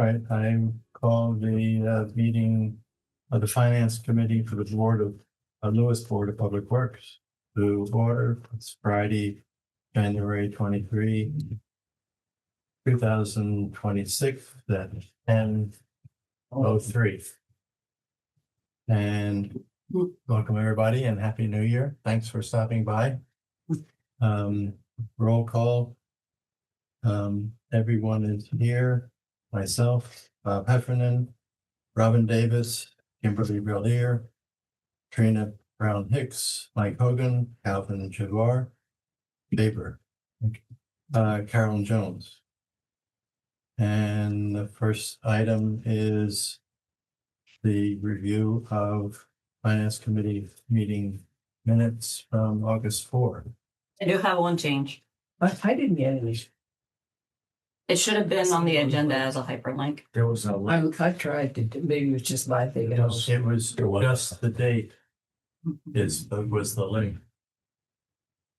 right, I call the meeting of the Finance Committee for the Board of Lewes Board of Public Works to order. It's Friday, January 23, 2026 at 10:03. And welcome everybody and Happy New Year. Thanks for stopping by. Roll call. Everyone is here. Myself, Bob Heffernan, Robin Davis, Kimberly Brillier, Trina Brown Hicks, Mike Hogan, Calvin Javar, Baber, Carolyn Jones. And the first item is the review of Finance Committee meeting minutes from August 4. I do have one change. I didn't get any. It should have been on the agenda as a hyperlink. There was a I tried to, maybe it was just my thing. it was just the date was the link.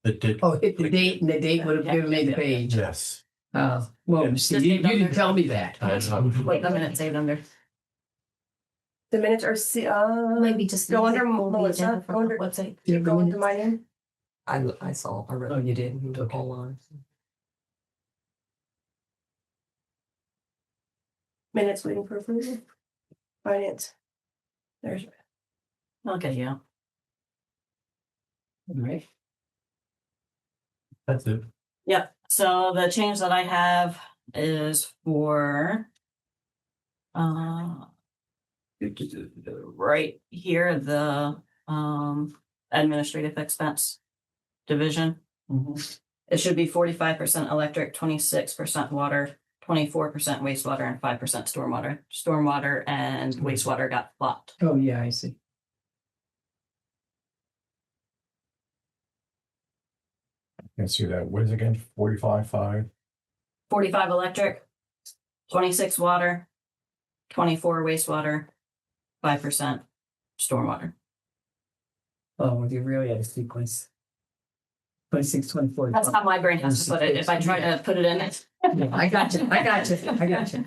It did. Oh, hit the date and the date would have given me the page. Yes. Oh, well, see, you didn't tell me that. Wait a minute, saved under. The minutes are Maybe just go under Melissa, Melissa, go under website. go under my name. I saw. I read. Oh, you did? Okay. All on. Minutes waiting for approval. Finance. There's Okay, yeah. All right. That's it. Yep. So the change that I have is for right here, the administrative expense division. It should be 45% electric, 26% water, 24% wastewater, and 5% stormwater. Stormwater and wastewater got flopped. Oh, yeah, I see. Can't see that. What is it again? 45.5. 45 electric, 26 water, 24 wastewater, 5% stormwater. Oh, you really had a sequence. 26, 24. That's how my brain has to put it. If I try to put it in it. Yeah, I got you. I got you. I got you.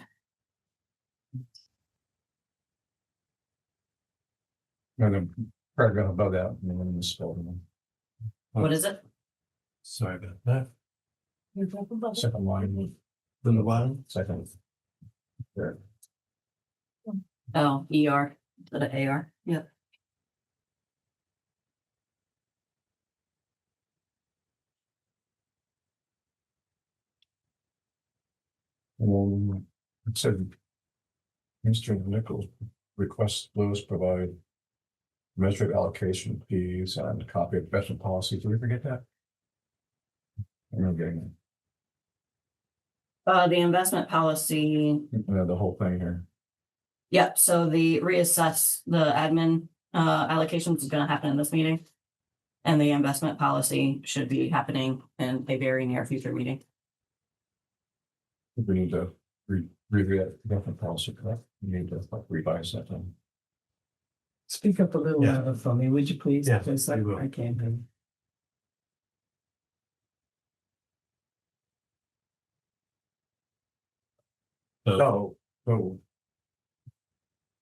And then paragraph above that, and then the spelling. What is it? Sorry about that. Second line, From the bottom. second. There. Oh, ER instead of AR. Yep. And then it said, Mr. Nichols requests Lewes provide measured allocation fees and a copy of investment policy. Did we forget that? I'm not getting The investment policy. it. The whole thing here. Yep. So the reassess the admin allocations is going to happen in this meeting. And the investment policy should be happening in a very near future meeting. We need to review that investment policy, correct? We need to revise that then. Speak up a little Yeah. louder for me, would you please? Yeah, Because I will. I can't hear you. So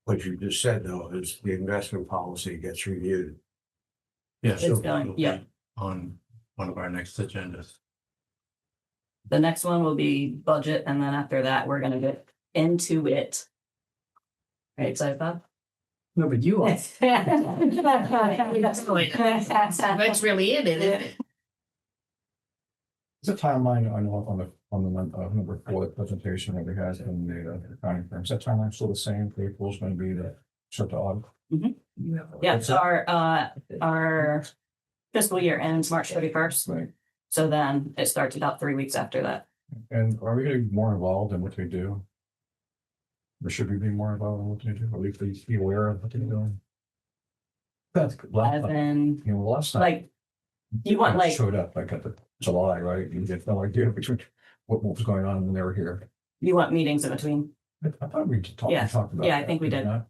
what you just said though is the investment policy gets reviewed. Yeah. It's going, yeah. On one of our next agendas. The next one will be budget. And then after that, we're going to get into it. Are you excited, Bob? No, but you are. That's That's really it, isn't it? Is a timeline on the number 4, the presentation that we had in the accounting firm? Is that timeline still the same? April's going to be the shut to audit? Yeah, so our fiscal year ends March 31st. Right. So then it starts about 3 weeks after that. And are we getting more involved in what they do? Or should we be more involved in what they do? Or at least be aware of what they're doing? That's good. As in, You know, last night. like, you want like, Showed up like at the July, right? You had no idea between what was going on when they were here. you want meetings in between. I thought we talked Yeah. about that. Yeah, I think we did. not?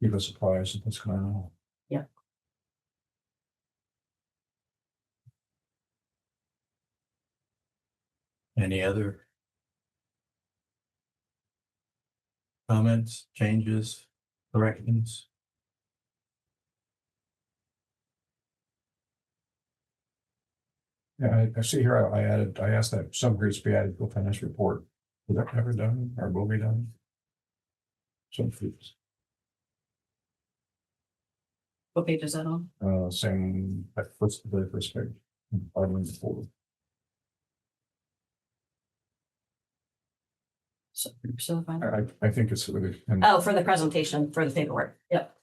Give us a surprise of what's going on. Yeah. Any other comments, changes, corrections? Yeah, I see here, I asked that some grades be added to the financial report. Was that ever done or will be done? Some fees, What page is that on? saying at first, the first page. Bottom of the folder. So the final. I think it's really. Oh, for the presentation, for the paperwork. Yep.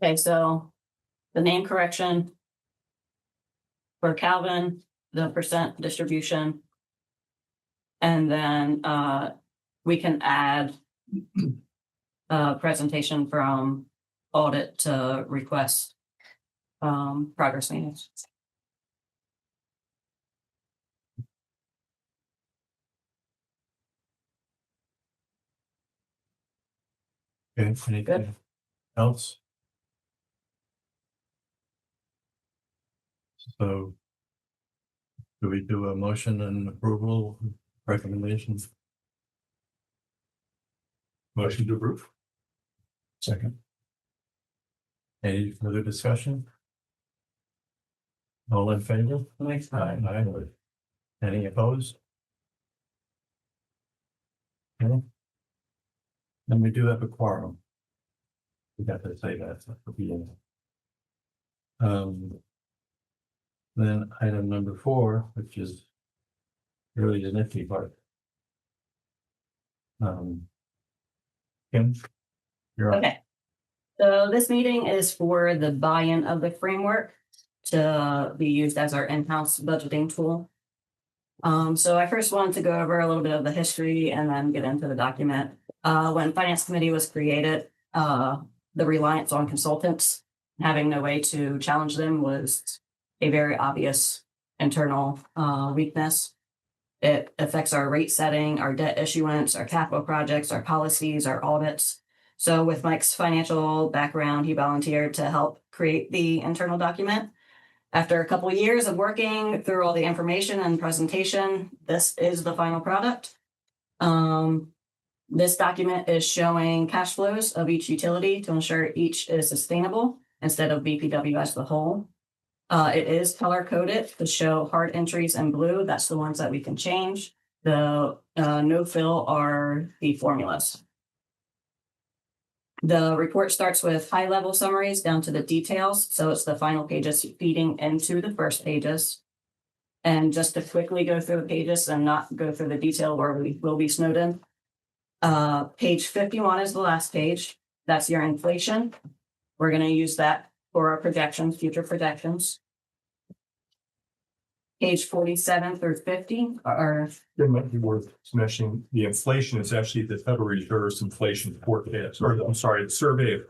Okay, so the name correction for Calvin, the percent distribution. And then we can add presentation from audit to request progress meetings. Okay, anything else? So do we do a motion and approval recommendations? Motion to approve. Second. Any further discussion? All in favor? Aye. Any opposed? Okay. And we do have a quorum. We got to say that at the beginning. Then item number 4, which is really the nifty part. Kim, you're up. Okay. So this meeting is for the buy-in of the framework to be used as our in-house budgeting tool. So I first wanted to go over a little bit of the history and then get into the document. When Finance Committee was created, the reliance on consultants, having no way to challenge them was a very obvious internal weakness. It affects our rate setting, our debt issuance, our capital projects, our policies, our audits. So with Mike's financial background, he volunteered to help create the internal document. After a couple of years of working through all the information and presentation, this is the final product. This document is showing cash flows of each utility to ensure each is sustainable instead of BPW as the whole. It is color coded to show hard entries in blue. That's the ones that we can change. The no fill are the formulas. The report starts with high level summaries down to the details. So it's the final pages feeding into the first pages. And just to quickly go through the pages and not go through the detail where we will be snowed in. Page 51 is the last page. That's your inflation. We're going to use that for our projections, future projections. Page 47 through 50 are. It might be worth mentioning the inflation is actually the Federal Reserve's inflation forecast, or I'm sorry, the survey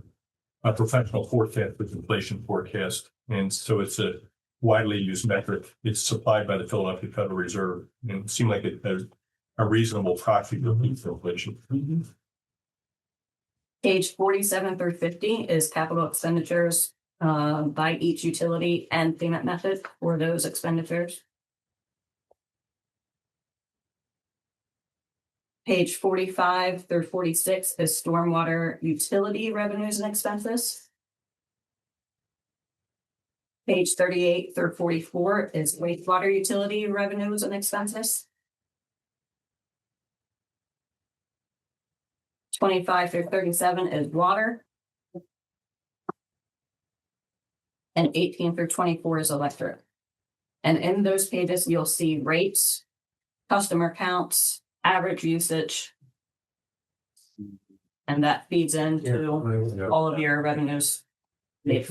of professional forecast with inflation forecast. And so it's a widely used metric. It's supplied by the Philadelphia Federal Reserve. And it seemed like a reasonable proxy for inflation. Page 47 through 50 is capital expenditures by each utility and payment method for those expenditures. Page 45 through 46 is stormwater utility revenues and expenses. Page 38 through 44 is wastewater utility revenues and expenses. 25 through 37 is water. And 18 through 24 is electric. And in those pages, you'll see rates, customer counts, average usage. And that feeds into all of your revenues. I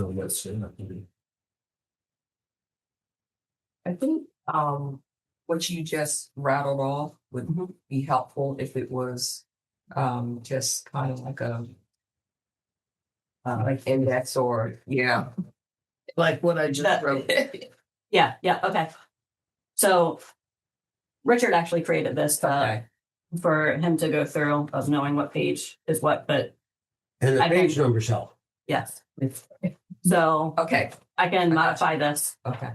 think what you just rattled off would be helpful if it was just kind of like a like index or Like what I just wrote. Yeah, okay. So Richard actually created this to okay. for him to go through of knowing what page is what, but And the I page can- numbers help. yes. So Okay, I can modify this. okay.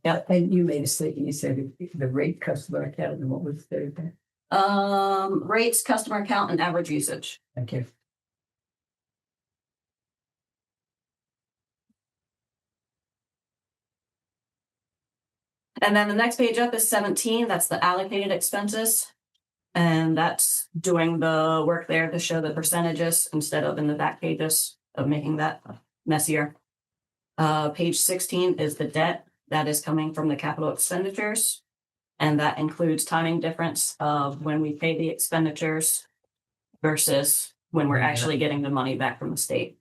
And you made a statement, you said the rate customer account and what was the, Rates, customer count, and average usage. okay. And then the next page up is 17. That's the allocated expenses. And that's doing the work there to show the percentages instead of in the back pages of making that messier. Page 16 is the debt that is coming from the capital expenditures. And that includes timing difference of when we pay the expenditures versus when we're actually getting the money back from the state,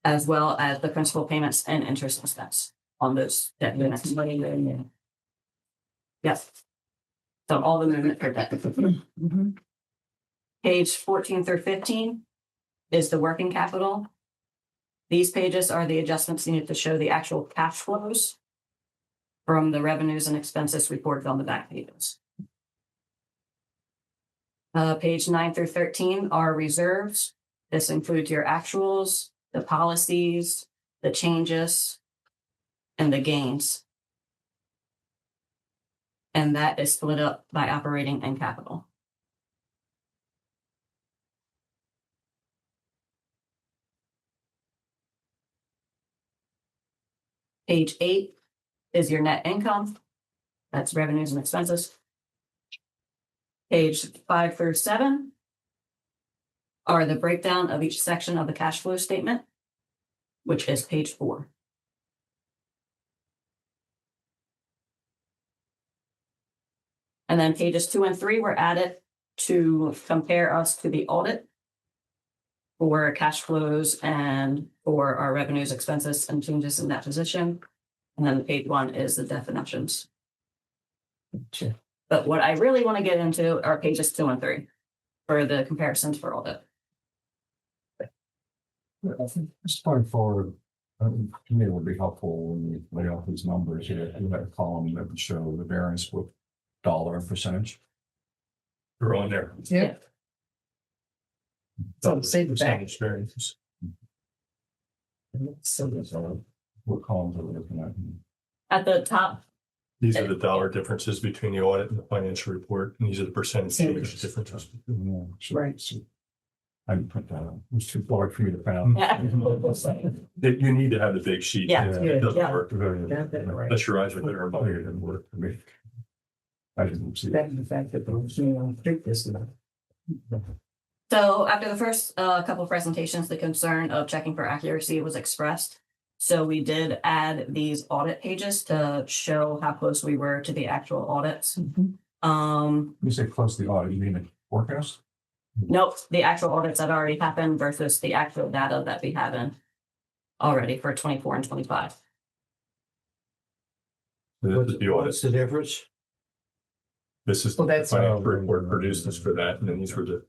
as well as the principal payments and interest expense on those debt units. That's money there, yeah. Yes. So all the movement for debt. Mhm. Page 14 through 15 is the working capital. These pages are the adjustments needed to show the actual cash flows from the revenues and expenses reported on the back pages. Page 9 through 13 are reserves. This includes your actuals, the policies, the changes, and the gains. And that is split up by operating and capital. Page 8 is your net income. That's revenues and expenses. Page 5 through 7 are the breakdown of each section of the cash flow statement, which is page 4. And then pages 2 and 3 were added to compare us to the audit for cash flows and for our revenues, expenses, and changes in that position. And then page 1 is the definitions. Sure. But what I really want to get into are pages 2 and 3 for the comparisons for audit. Just going forward, to me, it would be helpful when you lay out these numbers here, you have a column that would show the variance with dollar and percentage. They're on there. Yeah. So say the back. Percentage variances. So there's So what columns are we looking at? At the top, These are the dollar differences between the audit and the financial report, and these are the percentage change differences. Yeah, so- Right. so I didn't print that out. It was too large for you to print out. You need to have the big sheet. Yeah. It doesn't Yeah. work Got that right. unless your eyes are better. Oh, it didn't work for me. I didn't see it. That and the fact that the machine on pick this enough. so after the first couple of presentations, the concern of checking for accuracy was expressed. So we did add these audit pages to show how close we were to the actual audits. You say close to the audit, you mean the forecast? Nope, the actual audits that already happened versus the actual data that we have in already for 24 and 25. This is the audit. What's the difference? This is Well, the that's- financial report produced this for that, and then these were the,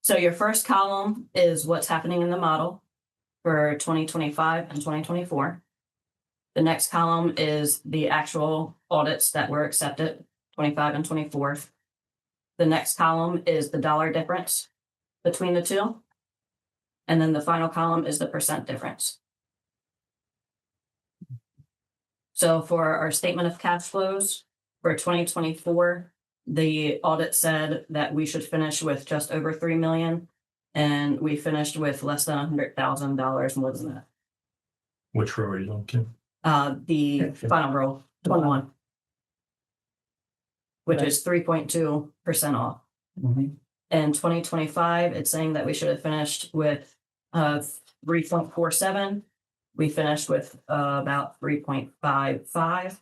So your first column is what's happening in the model for 2025 and 2024. The next column is the actual audits that were accepted, 25 and 24. The next column is the dollar difference between the two. And then the final column is the percent difference. So for our statement of cash flows for 2024, the audit said that we should finish with just over 3 million. And we finished with less than $100,000 more than that. which row are you on, Kim? The final row, 21. Which is 3.2% off. Mhm. In 2025, it's saying that we should have finished with 3.47. We finished with about 3.55,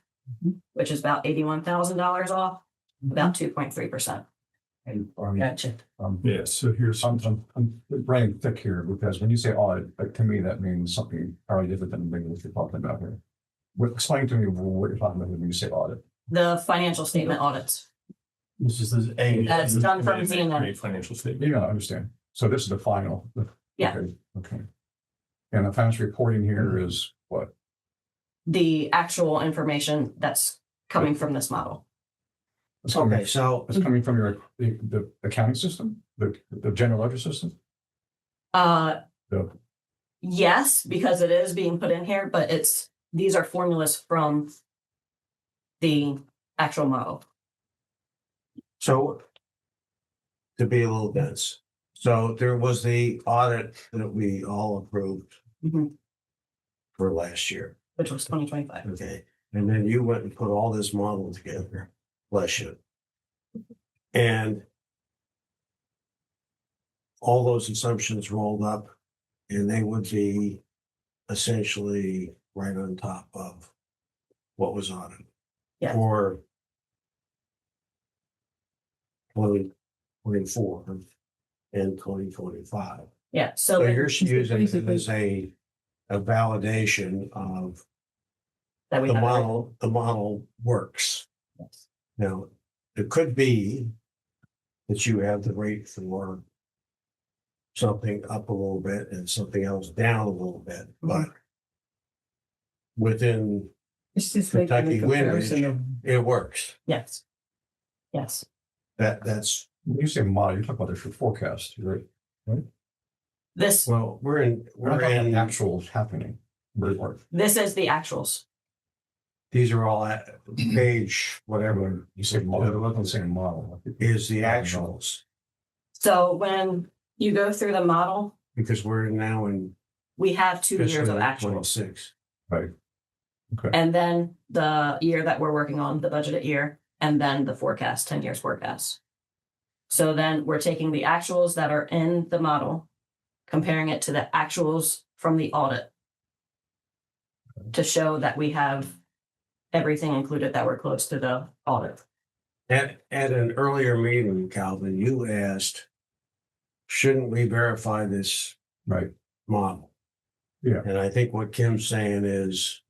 which is about $81,000 off, about 2.3%. And, Gotcha. Yeah, so here's, I'm running thick here because when you say audit, like, to me, that means something entirely different than maybe what you're talking about here. Explain to me what you're talking about when you say audit. The financial statement audits. This is A. That's done from made Zenith. financial statement. Yeah, I understand. So this is the final. Yeah. Okay. And the financial reporting here is what? The actual information that's coming from this model. It's coming, Okay, so it's coming from the accounting system, the general ledger system? The- Yes, because it is being put in here, but these are formulas from the actual model. So to be a little dense, so there was the audit that we all approved Mhm. for last year, Which was 2025. okay? And then you went and put all this model together, bless you. And all those assumptions rolled up and they would be essentially right on top of what was audited. Yeah. For 2024 and 2025. Yeah, So so you're it's using it basically- as a validation of that we the have. model works. Yes. Now, it could be that you have the rate for something up a little bit and something else down a little bit, but within, It's just making Kentucky a comparison windage. of, it works. Yes. Yes. That's, When you say model, you're talking about the forecast, right? This well, We're not we're talking in, about actuals happening. this is the actuals. these are all at page, whatever You say model, I'm not saying model. is the actuals, So when you go through the model, because we're now in we have 2 years fiscal of year actuals. 26. Right. And then the year that we're working on, the budgeted year, and then the forecast, 10 years forecast. So then we're taking the actuals that are in the model, comparing it to the actuals from the audit to show that we have everything included that we're close to the audit. At an earlier meeting, Calvin, you asked, shouldn't we verify this Right. model? Yeah. And I think what Kim's saying is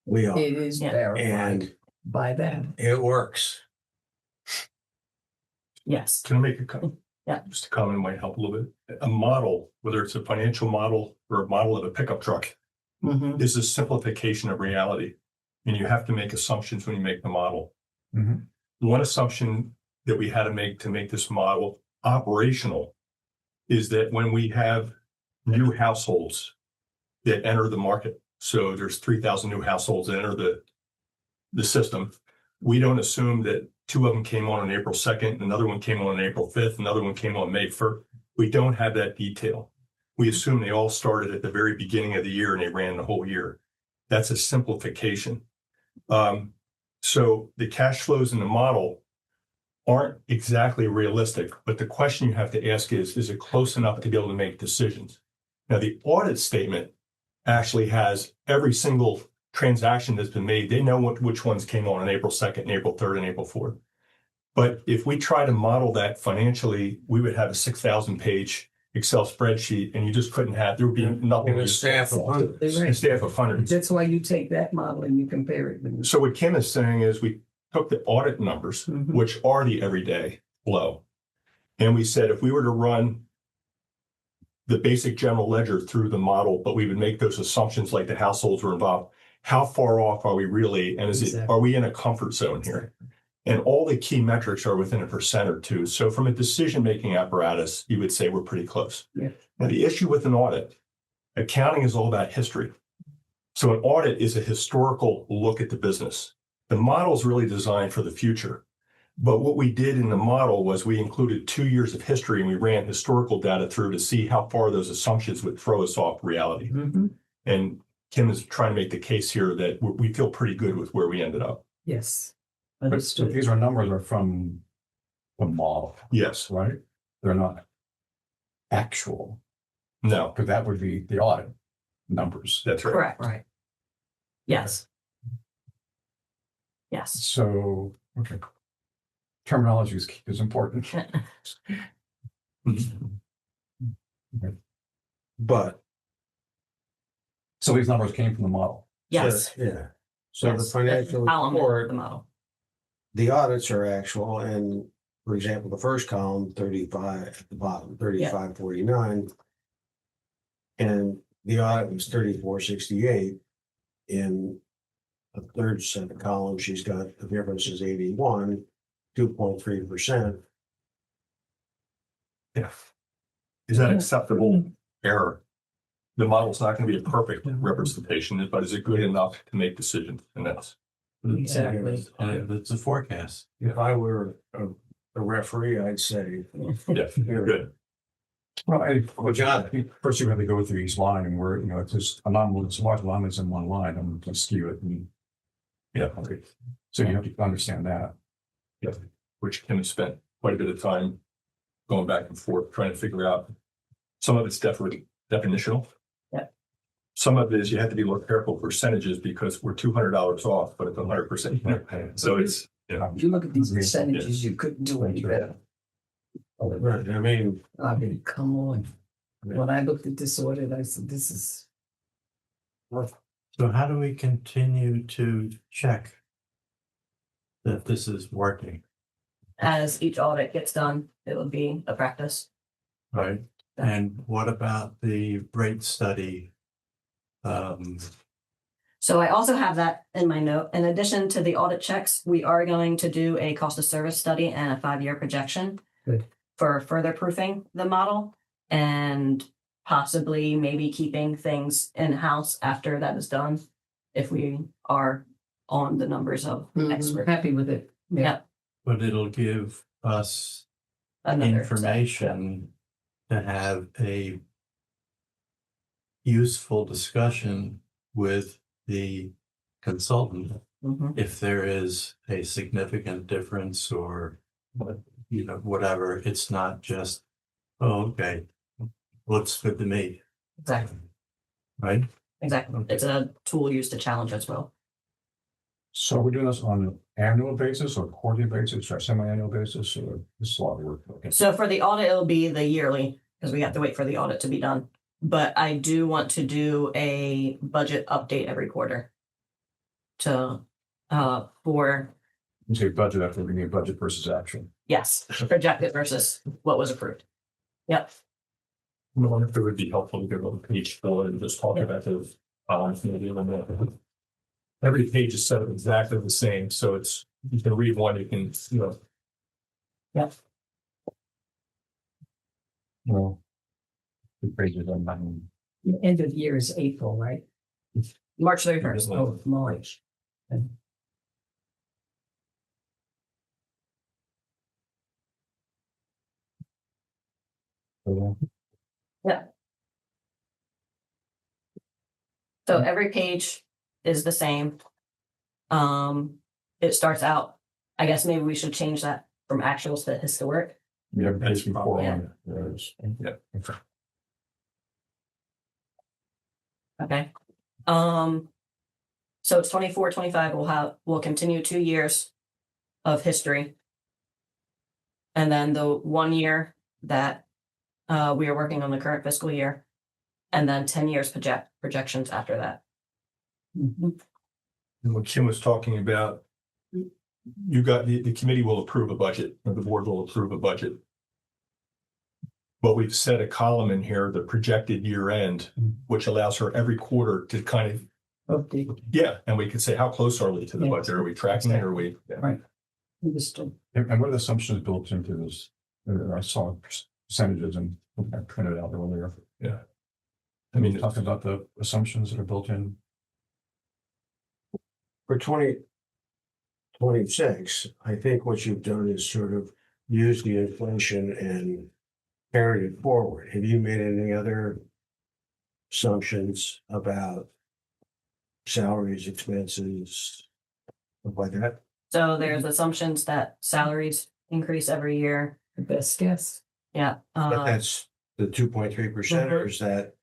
we are, it is Yeah. verified and by that. it works. Yes. Can I make a comment? Yeah. Just a comment might help a little bit. A model, whether it's a financial model or a model of a pickup truck, Mhm. is a simplification of reality. And you have to make assumptions when you make the model. Mhm. One assumption that we had to make this model operational is that when we have new households that enter the market, so there's 3,000 new households that enter the system, we don't assume that 2 of them came on April 2nd, another one came on April 5th, another one came on May 1st. We don't have that detail. We assume they all started at the very beginning of the year and they ran the whole year. That's a simplification. So the cash flows in the model aren't exactly realistic, but the question you have to ask is it close enough to be able to make decisions? Now, the audit statement actually has every single transaction that's been made. They know which ones came on April 2nd, and April 3rd, and April 4th. But if we try to model that financially, we would have a 6,000 page Excel spreadsheet, and you just couldn't have, there would be nothing. And a staff of hundreds. Absolutely A right. staff of hundreds. That's why you take that model and you compare it. with- So what Kim is saying is we took the audit numbers, Mhm. which are the everyday flow. And we said, if we were to run the basic general ledger through the model, but we would make those assumptions like the households were involved, how far off are we really? And Exactly. are we in a comfort zone here? And all the key metrics are within 1% or 2%. So from a decision-making apparatus, you would say we're pretty close. Yeah. Now, the issue with an audit, accounting is all about history. So an audit is a historical look at the business. The model is really designed for the future. But what we did in the model was we included 2 years of history and we ran historical data through to see how far those assumptions would throw us off reality. Mhm. And Kim is trying to make the case here that we feel pretty good with where we ended up. Yes. But so Understood. these are numbers are from the model, Yes. right? They're not actual, No, because that would be the audit numbers. that's right. Correct. Right. Yes. Yes. So, okay. Terminology is important. But. So these numbers came from the model. Yes. Yeah. So the Yes. financial Column of report, the model. the audits are actual, and for example, the first column, 35 at the bottom, 3549. And the audit was 3468. In the third set of columns, she's got the difference is 81. 2.3%. Yeah. Is that acceptable error? The model's not gonna be a perfect representation, but is it good enough to make decisions? And that's, Exactly. And it's a forecast. If I were a referee, I'd say, yeah, good. Well, John. first you have to go through each line and where, it's just anomalous, large anomalies in one line, I'm gonna skew it and. Yeah. Okay. So you have to understand that. Which Kim has spent quite a bit of time going back and forth, trying to figure out. Some of it's definitely definitional. Yeah. Some of it is you have to be a little careful with percentages because we're $200 off, but it's 100%. So it's, yeah. If you look at these percentages, you couldn't do any better. right, I mean, Come on. When I looked at this audit, I said, this is, So how do we continue to check that this is working, As each audit gets done, it will be a practice. right? And what about the rate study? So I also have that in my note. In addition to the audit checks, we are going to do a cost of service study and a 5-year projection. Good. For further proofing the model and possibly maybe keeping things in-house after that is done. If we are on the numbers of expert. happy with it. Yeah. But it'll give us Another information to have a useful discussion with the consultant Mhm. if there is a significant difference or whatever. It's not just, oh, okay, looks good to me, Exactly. right? Exactly. Okay. It's a tool used to challenge as well. So we're doing this on an annual basis or quarterly basis or semi-annual basis or this is a lot of work. Okay. So for the audit, it'll be the yearly because we have to wait for the audit to be done. But I do want to do a budget update every quarter to for You say budget after we need budget versus action. yes, projected versus what was approved. Yep. I wonder if it would be helpful to go to page 4 and just talk about those. Maybe a little bit. Every page is set up exactly the same, so it's, you can read one, you can, Yep. Well. The pages on that. The end of the year is April, right? March 31st. Oh, March. So every page is the same. It starts out, I guess maybe we should change that from actuals to historic. Yeah, page before Yeah. on it. There's- Yeah. Okay. Okay. So it's 24, 25. We'll continue 2 years of history. And then the 1 year that we are working on the current fiscal year. And then 10 years projections after that. Mhm. and what Kim was talking about, you got, the committee will approve a budget, or the board will approve a budget. But we've set a column in here, the projected year end, which allows her every quarter to kind of, Update, yeah, and we can say, how close are we to the Yeah. budget? Are we tracking it? Are we? Yeah. right. Understood. And what are the assumptions built into this? I saw percentages and I printed it out earlier. Yeah. I mean, Talking about the assumptions that are built in. for 2026, I think what you've done is sort of use the inflation and carried it forward. Have you made any other assumptions about salaries, expenses, stuff like that? So there's assumptions that salaries increase every year. The best guess. Yeah. But that's the 2.3%, or is that,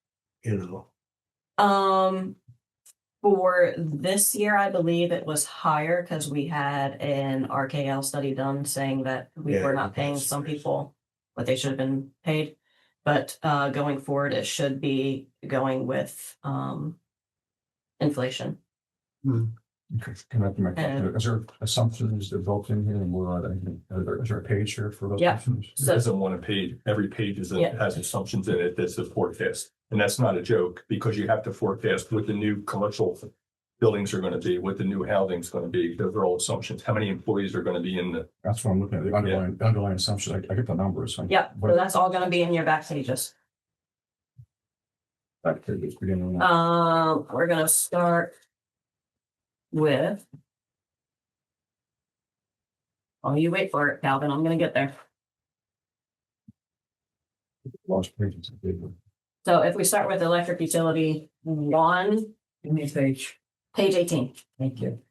For this year, I believe it was higher because we had an RKL study done saying that we Yeah, were not paying that's- some people what they should have been paid. But going forward, it should be going with inflation. Okay, can I make And- is there assumptions that are built in here and what is there a page here for those Yeah. assumptions? It doesn't want a page, every page Yeah. has assumptions in it that's a forecast. And that's not a joke because you have to forecast with the new commercial buildings are gonna be, what the new housing's gonna be. Those are all assumptions. How many employees are gonna be in the, That's what I'm looking at, the underlying assumptions. I get the numbers. Yep, so that's all gonna be in your back pages. Beginning. We're gonna start with. Oh, you wait for it, Calvin. I'm gonna get there. Lost pages. So if we start with electric utility one, Give me a page. page 18. Thank you.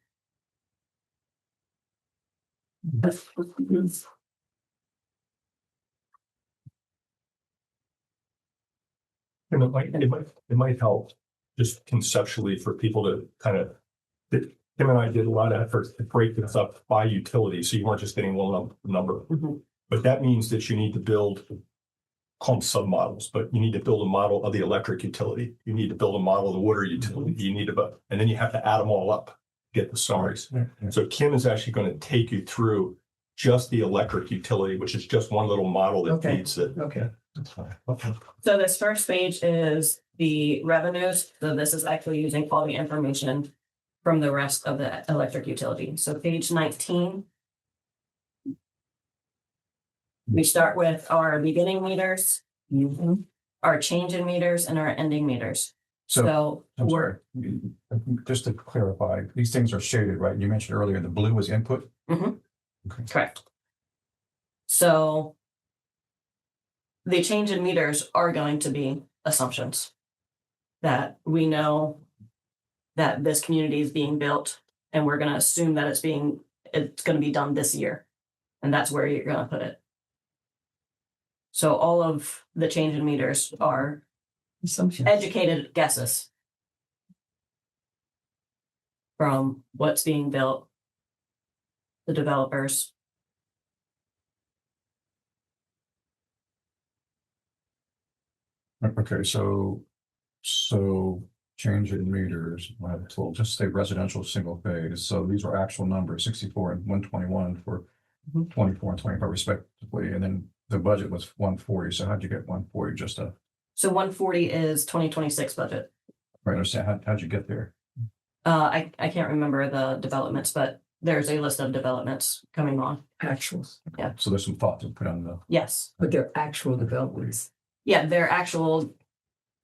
and it might help just conceptually for people to kind of, Kim and I did a lot of effort to break this up by utility, so you weren't just getting one number. Mhm. But that means that you need to build, call them submodels, but you need to build a model of the electric utility. You need to build a model of the water utility. You need to, and then you have to add them all up, get the summaries. So Kim is actually going to take you through just the electric utility, which is just one little model that Okay. feeds it. Okay. Okay. So this first page is the revenues. So this is actually using all the information from the rest of the electric utility. So page 19. We start with our beginning meters, our change in meters, and our ending meters. So I'm we're, sorry. Just to clarify, these things are shaded, right? You mentioned earlier the blue is input. Mhm. Okay. Correct. So the change in meters are going to be assumptions that we know that this community is being built, and we're going to assume that it's going to be done this year. And that's where you're going to put it. So all of the change in meters are Assumption. educated guesses from what's being built, the developers. Okay, so change in meters, I have told, just say residential single phase. So these are actual numbers, 64 and 121 for 24 and 25 respectively. And then the budget was 140. So how'd you get 140? Just a, So 140 is 2026 budget. I understand. How'd you get there? I can't remember the developments, but there's a list of developments coming on. Actuals, So there's some thought to put on the, Yes. but they're actual developments. Yeah, they're actual.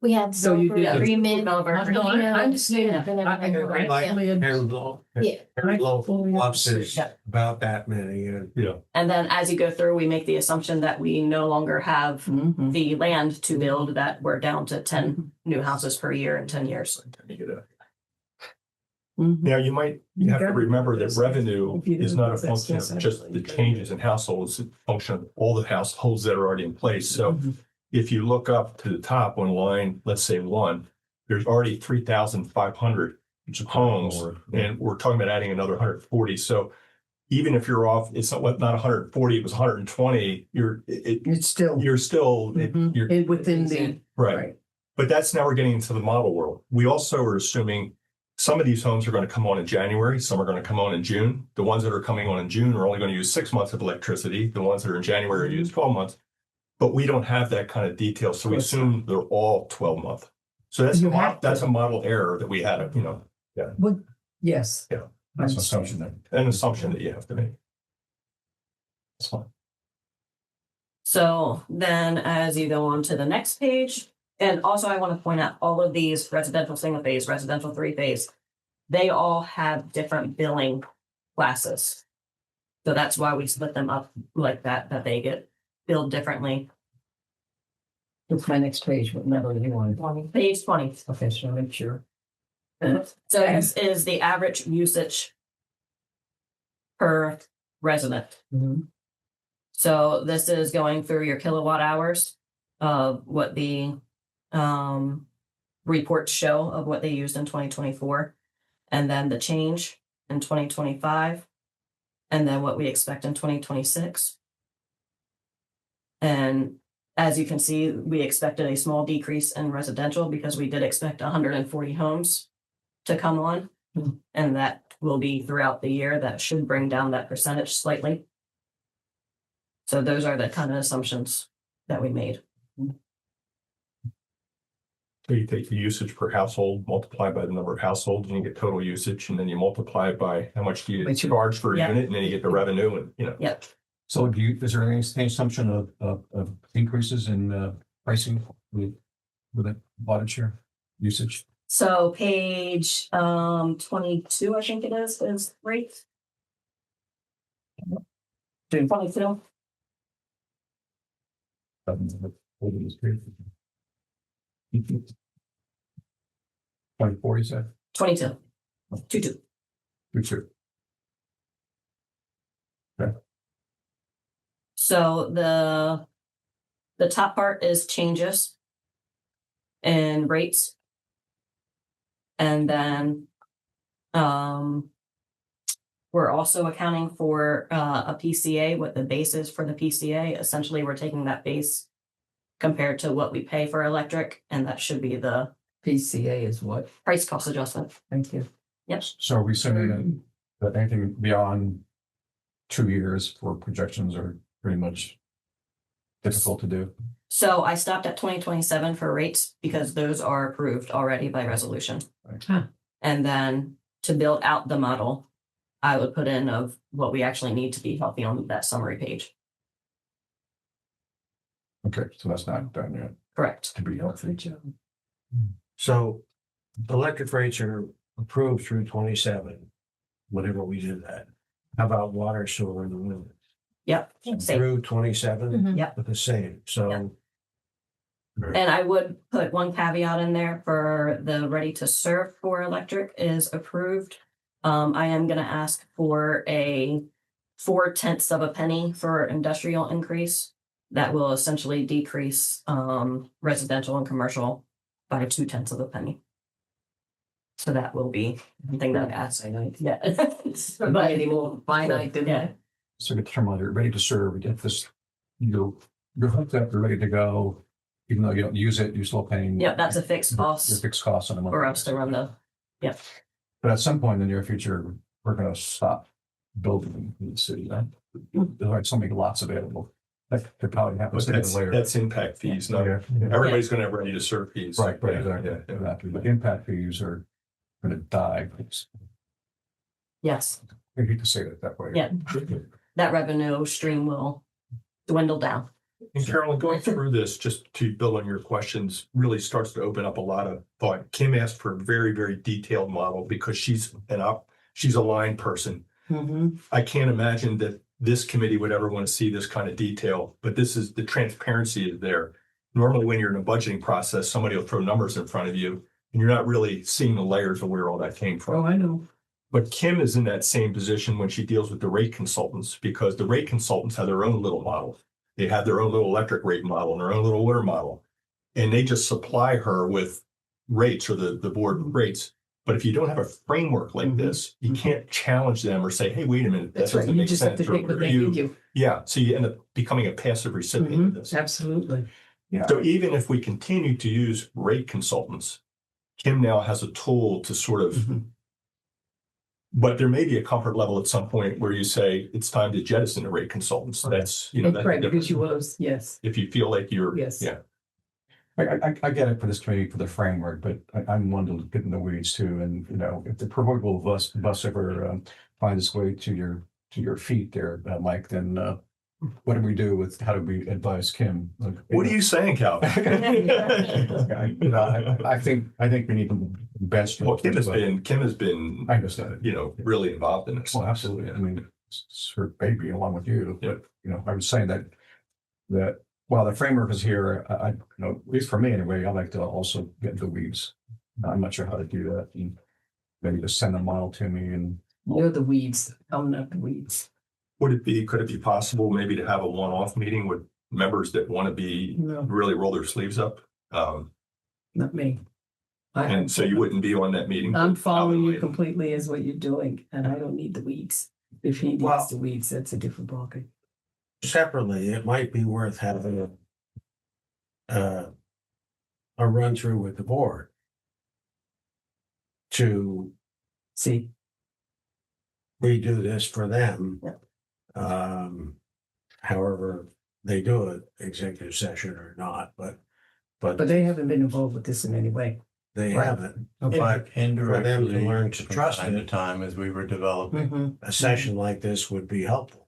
We had So you developer did- agreement. Developer. No, I understand. Yeah. I agree. Like, Yeah. Harold Law. Yeah. Harold Law fully offices, Yeah. about that many, Yeah. And then as you go through, we make the assumption that we no longer have Mhm. the land to build, that we're down to 10 new houses per year in 10 years. Mhm. Now, you have to remember that revenue is not a function of That's just the changes in households, it's a function of all the households that are already in place. So Mhm. if you look up to the top on line, let's say 1, there's already 3,500 homes, and we're talking about adding another 140. So even if you're off, it's not 140, it was 120, It's still you're still, Mhm. you're within the, right. But that's now we're getting into the model world. We also are assuming some of these homes are going to come on in January, some are going to come on in June. The ones that are coming on in June are only going to use 6 months of electricity. The ones that are in January use 12 months. But we don't have that kind of detail, so we Yes. assume they're all 12-month. So that's You have that's to. a model error that we had, yes. Yeah. that's an assumption then. an assumption that you have to make. That's fine. So then as you go on to the next page, and also I want to point out all of these residential single phase, residential 3-phase, they all have different billing classes. So that's why we split them up like that they get billed differently. It's my next page, what number do you want? Page 20. Okay, so make sure. So this is the average usage per resident. Mhm. So this is going through your kilowatt hours of what the reports show of what they used in 2024, and then the change in 2025, and then what we expect in 2026. And as you can see, we expected a small decrease in residential because we did expect 140 homes to come on. Mhm. And that will be throughout the year. That should bring down that percentage slightly. So those are the kind of assumptions that we made. So you take the usage per household, multiply by the number of households, and you get total usage, and then you multiply it by how much do you Which you- charge for a Yeah. unit, and then you get the revenue and, you know. Yep. So is there any assumption of increases in pricing with the water share usage? So page 22, I think it is rate. 22. Over this period? 24, you said? 22. 22. Future. So the top part is changes in rates. And then we're also accounting for a PCA, what the base is for the PCA. Essentially, we're taking that base compared to what we pay for electric, and that should be the PCA is what? price cost adjustment. Thank you. Yep. So are we saying that anything beyond 2 years for projections are pretty much difficult to do? So I stopped at 2027 for rates because those are approved already by resolution. Right. Huh. And then to build out the model, I would put in of what we actually need to be healthy on that summary page. Okay, so that's not done yet Correct. to be healthy. Good job. So electric rates are approved through 27, whenever we did that. How about water, sewer, and the wind? Yep. Same. Through 27? Mhm. Yep. With the same, so. Yep. And I would put one caveat in there for the ready to serve for electric is approved. I am gonna ask for a 0.4 of a penny for industrial increase. That will essentially decrease residential and commercial by 0.2 of a penny. So that will be something that adds, yeah. But any more finite than Yeah. that? So get the term out, you're ready to serve, you get this, you're hooked up, you're ready to go. Even though you don't use it, you're still paying. Yep, that's a fixed Your cost fixed costs on a monthly. for us to basis. run the, But at some point in the near future, we're gonna stop building in the city, right? There's like so many lots available. That could probably happen But sooner that's, than later. that's impact fees, not, Yeah. everybody's gonna have ready to serve fees. Right, Yeah, exactly, yeah, yeah. exactly. But impact fees are gonna die. yes, I hate to say it that way. Yeah. that revenue stream will dwindle down. And Carolyn, going through this, just to build on your questions, really starts to open up a lot of thought. Kim asked for a very, very detailed model because she's a line person. I can't imagine that this committee would ever want to see this kind of detail, but this is the transparency is there. Normally, when you're in a budgeting process, somebody will throw numbers in front of you and you're not really seeing the layers of where all that came from. Oh, I know. But Kim is in that same position when she deals with the rate consultants, because the rate consultants have their own little model. They have their own little electric rate model and their own little water model. And they just supply her with rates or the board rates. But if you don't have a framework like this, you can't challenge them or say, hey, wait a minute, that That's right. doesn't You make just have to sense. Or take what they give you. yeah, so you end up becoming a passive recipient of this. Absolutely. So even if we continue to use rate consultants, Kim now has a tool to sort of, but there may be a comfort level at some point where you say it's time to jettison the rate consultants. That's, you know, that's Right, because different. you was, yes, If you feel like you're, yes. yeah. I get it for this committee for the framework, but I'm one to get in the weeds too. And, you know, if the proverbial bus ever finds its way to your feet there, Mike, then what do we do with, how do we advise Kim? What are you saying, Cal? I think we need to best. Well, Kim has been, I understand it. you know, really involved in this. Well, absolutely. I mean, it's her baby along with you, Yeah. but, you know, I was saying that while the framework is here, I, you know, at least for me anyway, I like to also get into the weeds. I'm not sure how to do that. And maybe just send a model to me and. You're the weeds. I'm not the weeds. Could it be possible maybe to have a one-off meeting with members that want to be, No, really roll their sleeves up? not me. And so you wouldn't be on that meeting? I'm following you Probably. completely as what you're doing, and I don't need the weeds. If he Well- needs the weeds, that's a different ballgame. Separately, it might be worth having a run through with the board to See, redo this for them. Yep. However they do it, executive session or not, but But but they haven't been involved with this in any way. they Right. haven't. Okay. But indirectly. to learn to from trust time to it. time as we were developing. Mhm. A session like this would be helpful.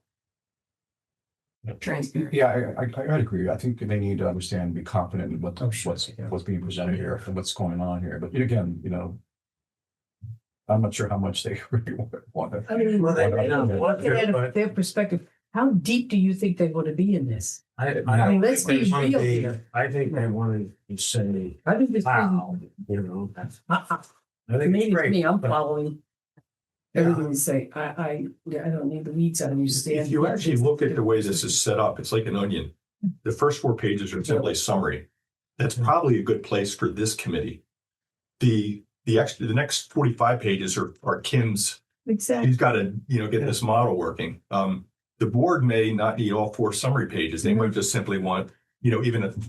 Transparent. Yeah, I agree. I think they need to understand, and be confident in Oh, sure, what's yeah. being presented here and what's going on here. But again, I'm not sure how much they really want to. I mean, Well, they may not want looking to, at but- their perspective, how deep do you think they want to be in this? I mean, let's think they be wanna real here. I think they wanted to say, I think this. wow, you know. I think Maybe it's it's great. me, I'm but- following everything you say. I don't need the weeds out of you, Stan. If you actually look at the way this is set up, it's like an onion. The first 4 pages are simply summary. That's probably a good place for this committee. The next 45 pages are Kim's. Exactly. He's got to, get this model working. The board may not need all 4 summary pages. They might just simply want,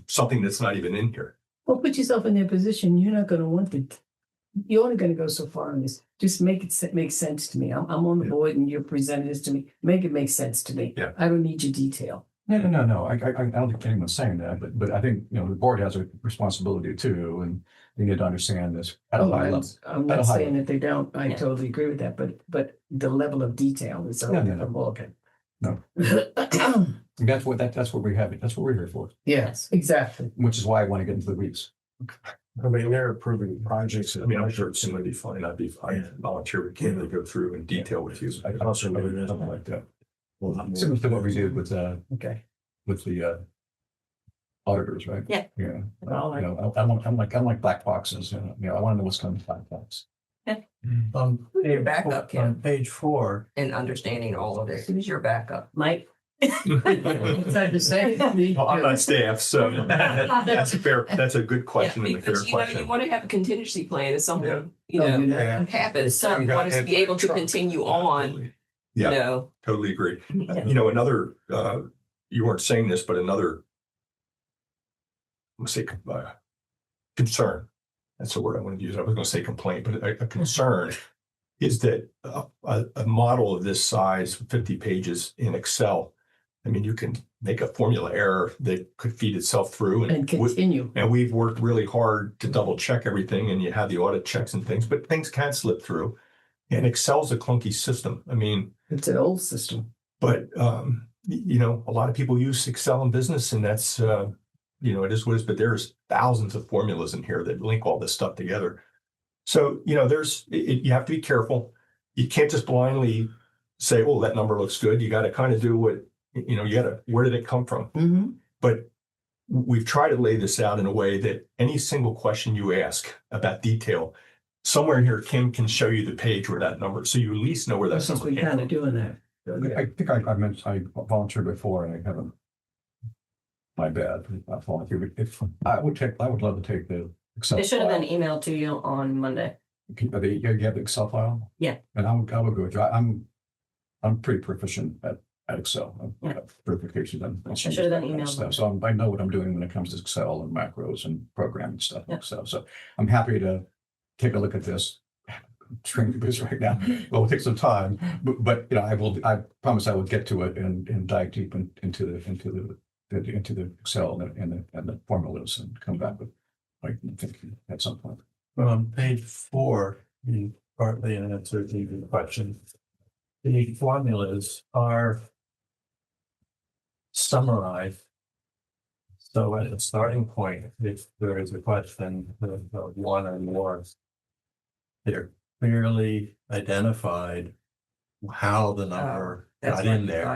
something that's not even in here. Well, put yourself in their position. You're not gonna want to, you're only gonna go so far on this. Just make it make sense to me. I'm on the board and you're presenting this to me. Make it make sense to me. Yeah. I don't need your detail. No. I don't think anyone's saying that, but I think, the board has a responsibility too, and they need to understand this at a Oh, high level. I'm At a not high saying that they don't. I Yeah. totally agree with that, but the level of detail is a No, whole no, different ballgame. No. That's what we have. That's what we're here for, Yes, exactly. which is why I want to get into the weeds. I mean, they're approving projects. I mean, I'm sure it's going to be fine. I'd be fine. Volunteer with Kim to go through in detail with you. I also know something like that. Well, Similar to what we did with Okay. the auditors, right? Yeah. Yeah. Well, I'm like black boxes, I want to know what's coming to black box. Your backup, Kim. On page 4, And understanding all of it. Who's your backup? Mike, It's hard to say. Well, I'm on staff, so that's a good question and a fair Because, you question. want to have a contingency plan if something, Oh, do that. happens. So you want us to be able to continue on, Yeah. Totally agree. Another, you weren't saying this, but another, let's say, concern. That's the word I wanted to use. I was going to say complaint, but a concern is that a model of this size, 50 pages in Excel, I mean, you can make a formula error that could feed itself through. And continue. And we've worked really hard to double check everything, and you have the audit checks and things, but things can slip through. And Excel's a clunky system. I mean, It's an old system. but, a lot of people use Excel in business, and that's, it is what it is, but there's thousands of formulas in here that link all this stuff together. So, you have to be careful. You can't just blindly say, oh, that number looks good. You got to kind of do what, where did it come from? Mm-hmm. But we've tried to lay this out in a way that any single question you ask about detail, somewhere in here, Kim can show you the page where that number, so you at least know where that Since number we came kind of from. doing that. I think I mentioned, I volunteered before and I haven't. My bad, I volunteered. I would love to take the Excel. it should have been file. emailed to you on Monday. You have the Excel file? Yeah. And I would go with you. I'm pretty proficient at Excel. Yeah. Verification. It should have been emailed. Stuff. So I know what I'm doing when it comes to Excel and macros and programming stuff. Yeah. So I'm happy to take a look at this. Trying to do this right now. Well, it'll take some time, but I promise I will get to it and dive deep into the Excel and the formulas and come back with like thinking at some point. on page 4, you partly answered the question. The formulas are summarized. So at the starting point, if there is a question of one or more, they're clearly identified how the number got in there.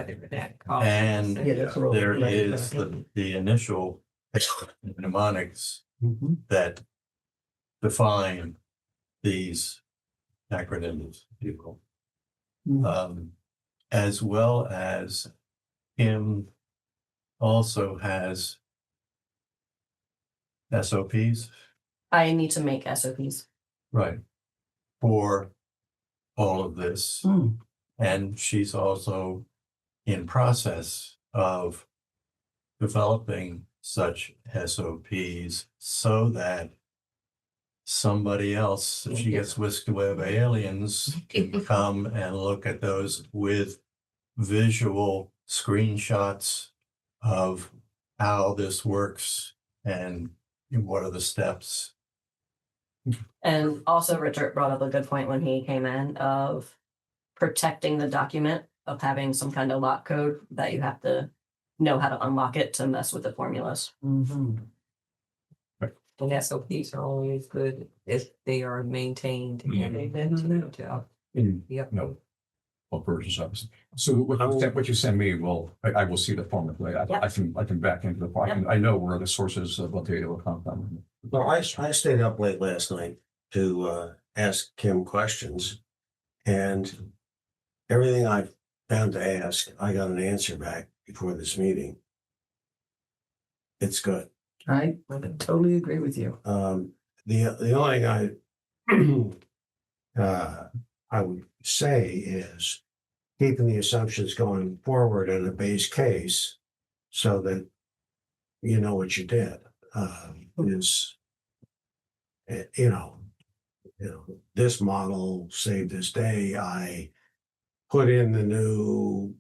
And Yeah, that's what there we're is the initial mnemonics that define these acronyms, if you will. As well as Kim also has SOPs, I need to make SOPs. right, for all of this. And she's also in process of developing such SOPs so that somebody else, if she gets whisked away by aliens, can come and look at those with visual screenshots of how this works and And what are the steps? And also Richard brought up a good point when he came in of protecting the document, of having some kind of lock code that you have to know how to unlock it to mess with the formulas. And SOPs are only as good if they are maintained and they've been Yep. No. What versions of it. So what you send me will, I will see the formula. I can back into the, I know where the sources of what data will come from. Well, I stayed up late last night to ask Kim questions. And everything I found to ask, I got an answer back before this meeting. It's good. I totally agree with you. The only thing I would say is keeping the assumptions going forward in a base case so that you know what you did is, this model saved this day. I put in the new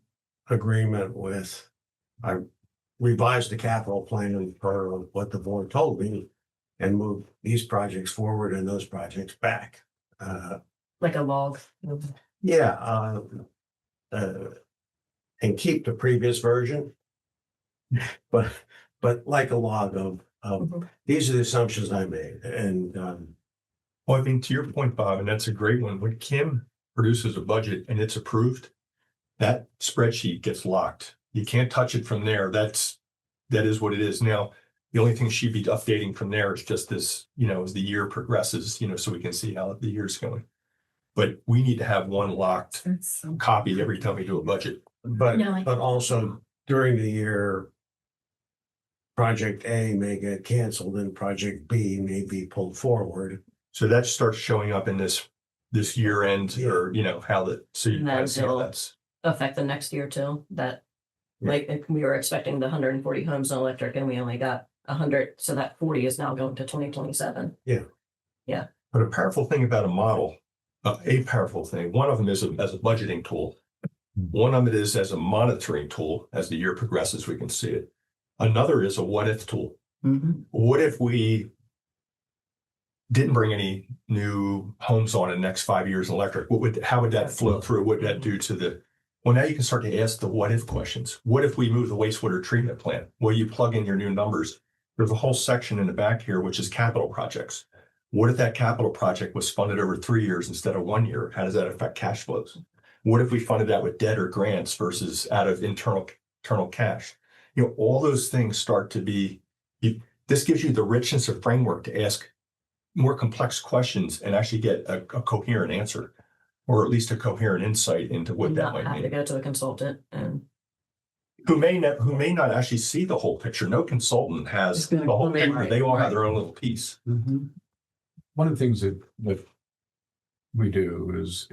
agreement with, I revised the capital plan for what the board told me and moved these projects forward and those projects back. Like a log. Yeah, and keep the previous version. But like a log of these are the assumptions I made. And Well, I mean, to your point, Bob, and that's a great one. When Kim produces a budget and it's approved, that spreadsheet gets locked. You can't touch it from there. That is what it is. Now, the only thing she'd be updating from there is just this, as the year progresses, so we can see how the year's going. But we need to have one locked copy every time we do a budget. but No, but also during the year, project A may get canceled and project B may be pulled forward. So that starts showing up in this year end or, so you And kind then of see how it'll- that's. Affect the next year too, that, Yeah. like, if we were expecting the 140 homes in electric and we only got 100, so that 40 is now going to 2027. But a powerful thing about a model, a powerful thing, one of them is as a budgeting tool. One of it is as a monitoring tool. As the year progresses, we can see it. Another is a what if tool. What if we didn't bring any new homes on in the next 5 years in electric? How would that flow through? What would that do to the, well, now you can start to ask the what if questions. What if we move the wastewater treatment plant? Well, you plug in your new numbers. There's a whole section in the back here, which is capital projects. What if that capital project was funded over 3 years instead of 1 year? How does that affect cash flows? What if we funded that with debt or grants versus out of internal cash? All those things start to be, this gives you the richness of framework to ask more complex questions and actually get a coherent answer, or at least a coherent insight into what that Not might have to mean. go to a consultant and. Who may not actually see the whole picture. No consultant has It's the gonna whole come in, picture. They all right. have their own little piece. One of the things that we do is